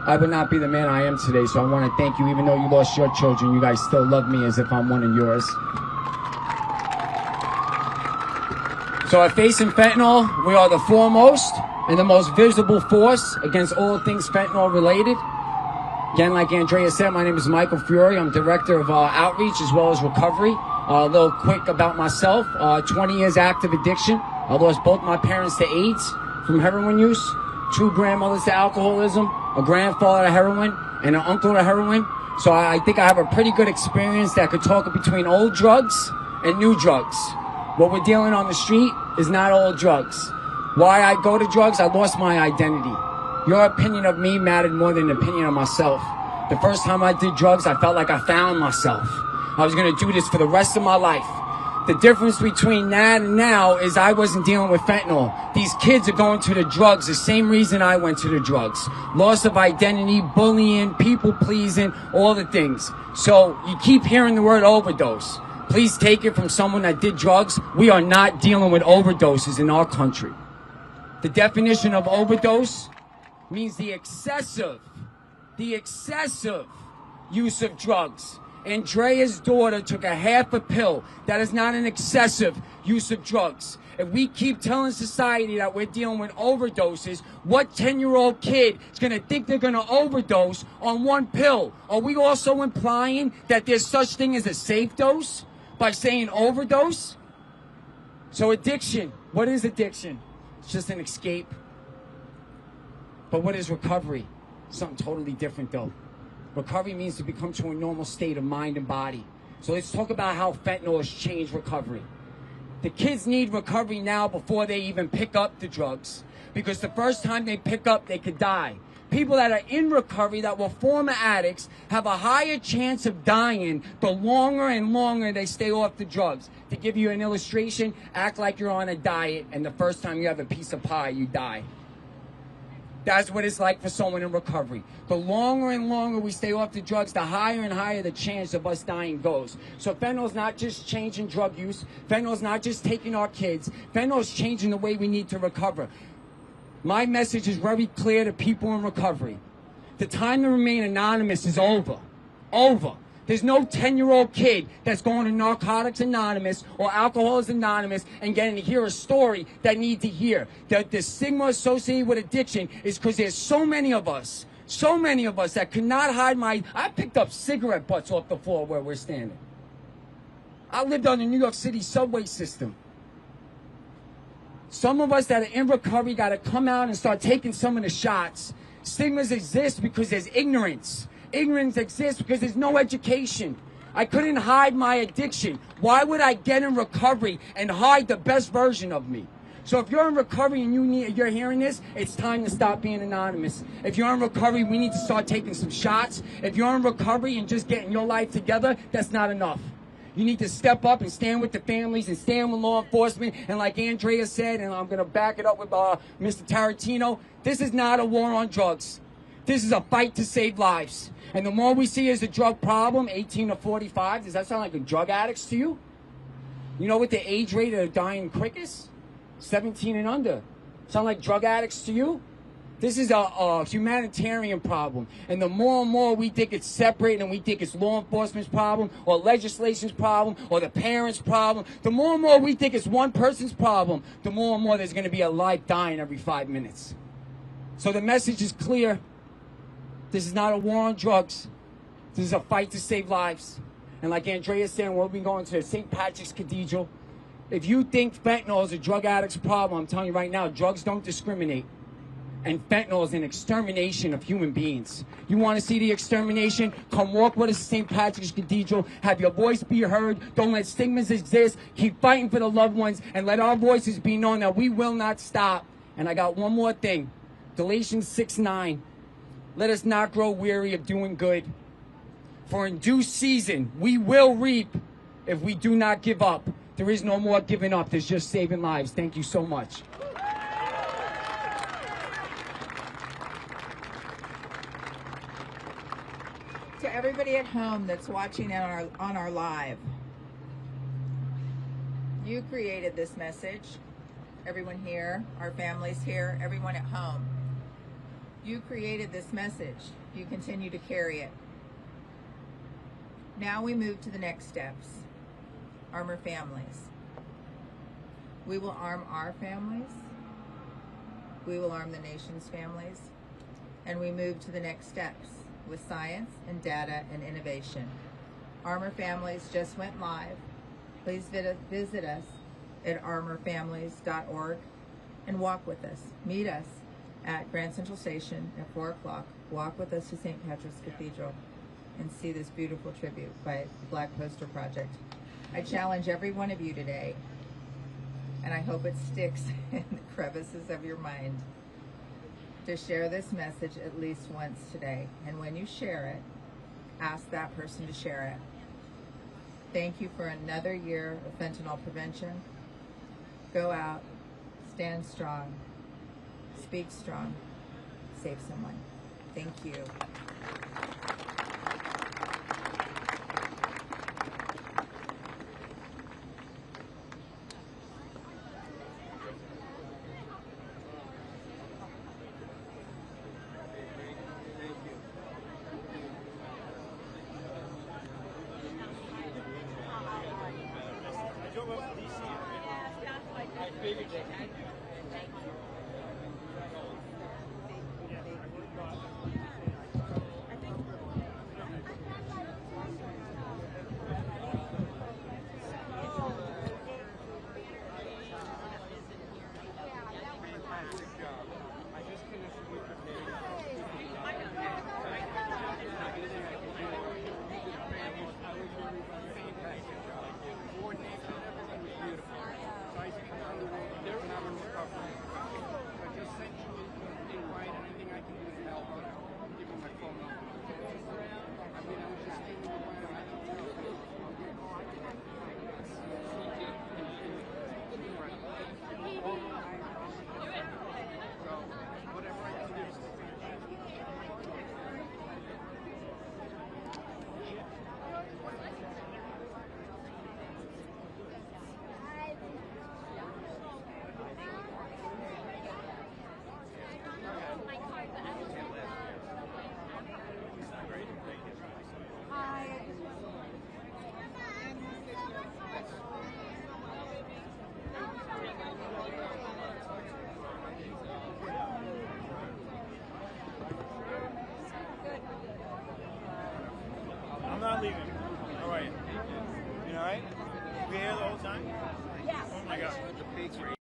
R: I would not be the man I am today. So I want to thank you. Even though you lost your children, you guys still love me as if I'm one of yours. So at Facing Fentanyl, we are the foremost and the most visible force against all things fentanyl related. Again, like Andrea said, my name is Michael Fiore. I'm Director of Outreach as well as Recovery. A little quick about myself, 20 years active addiction. I lost both my parents to AIDS from heroin use, 2 grandmothers to alcoholism, a grandfather to heroin, and an uncle to heroin. So I think I have a pretty good experience that could talk between old drugs and new drugs. What we're dealing on the street is not all drugs. Why I go to drugs, I lost my identity. Your opinion of me mattered more than the opinion of myself. The first time I did drugs, I felt like I found myself. I was going to do this for the rest of my life. The difference between that and now is I wasn't dealing with fentanyl. These kids are going to the drugs the same reason I went to the drugs. Loss of identity, bullying, people pleasing, all the things. So you keep hearing the word overdose. Please take it from someone that did drugs. We are not dealing with overdoses in our country. The definition of overdose means the excessive use of drugs. Andrea's daughter took a half a pill. That is not an excessive use of drugs. If we keep telling society that we're dealing with overdoses, what 10-year-old kid is going to think they're going to overdose on 1 pill? Are we also implying that there's such thing as a safe dose by saying overdose? So addiction, what is addiction? It's just an escape. But what is recovery? Something totally different though. Recovery means to become to a normal state of mind and body. So let's talk about how fentanyl has changed recovery. The kids need recovery now before they even pick up the drugs. Because the first time they pick up, they could die. People that are in recovery that were former addicts have a higher chance of dying the longer and longer they stay off the drugs. To give you an illustration, act like you're on a diet and the first time you have a piece of pie, you die. That's what it's like for someone in recovery. The longer and longer we stay off the drugs, the higher and higher the chance of us dying goes. So fentanyl's not just changing drug use. Fentanyl's not just taking our kids. Fentanyl's changing the way we need to recover. My message is very clear to people in recovery. The time to remain anonymous is over. Over. There's no 10-year-old kid that's going to Narcotics Anonymous or Alcoholics Anonymous and getting to hear a story that need to hear. The stigma associated with addiction is because there's so many of us that could not hide I picked up cigarette butts off the floor where we're standing. I lived on the New York City subway system. Some of us that are in recovery got to come out and start taking some of the shots. Stigmas exist because there's ignorance. Ignorance exists because there's no education. I couldn't hide my addiction. Why would I get in recovery and hide the best version of me? So if you're in recovery and you're hearing this, it's time to stop being anonymous. If you're in recovery, we need to start taking some shots. If you're in recovery and just getting your life together, that's not enough. You need to step up and stand with the families and stand with law enforcement. And like Andrea said, and I'm going to back it up with Mr. Tarantino, this is not a war on drugs. This is a fight to save lives. And the more we see as a drug problem, 18 to 45, does that sound like a drug addicts to you? You know what the age rate of dying quickest? 17 and under. Sound like drug addicts to you? This is a humanitarian problem. And the more and more we think it's separate and we think it's law enforcement's problem or legislation's problem or the parents' problem, the more and more we think it's one person's problem, the more and more there's going to be a life dying every 5 minutes. So the message is clear. This is not a war on drugs. This is a fight to save lives. And like Andrea said, we'll be going to St. Patrick's Cathedral. If you think fentanyl is a drug addict's problem, I'm telling you right now, drugs don't discriminate. And fentanyl is an extermination of human beings. You want to see the extermination? Come walk with us to St. Patrick's Cathedral. Have your voice be heard. Don't let stigmas exist. Keep fighting for the loved ones. And let our voices be known that we will not stop. And I got one more thing. Galatians 6:9. Let us not grow weary of doing good. For in due season, we will reap if we do not give up. There is no more giving up. There's just saving lives. Thank you so much.
D: To everybody at home that's watching on our live, you created this message. Everyone here, our families here, everyone at home. You created this message. You continue to carry it. Now we move to the next steps. Armor families. We will arm our families. We will arm the nation's families. And we move to the next steps with science and data and innovation. Armor Families just went live. Please visit us at armorfamilies.org and walk with us. Meet us at Grand Central Station at 4 o'clock. Walk with us to St. Patrick's Cathedral and see this beautiful tribute by the Black Poster Project. I challenge every one of you today, and I hope it sticks in the crevices of your mind, to share this message at least once today. And when you share it, ask that person to share it. Thank you for another year of fentanyl prevention. Go out, stand strong, speak strong, save someone. Thank you.
E: I'm not leaving. How are you? You all right? You here the whole time?
B: Yes.
E: Oh my God.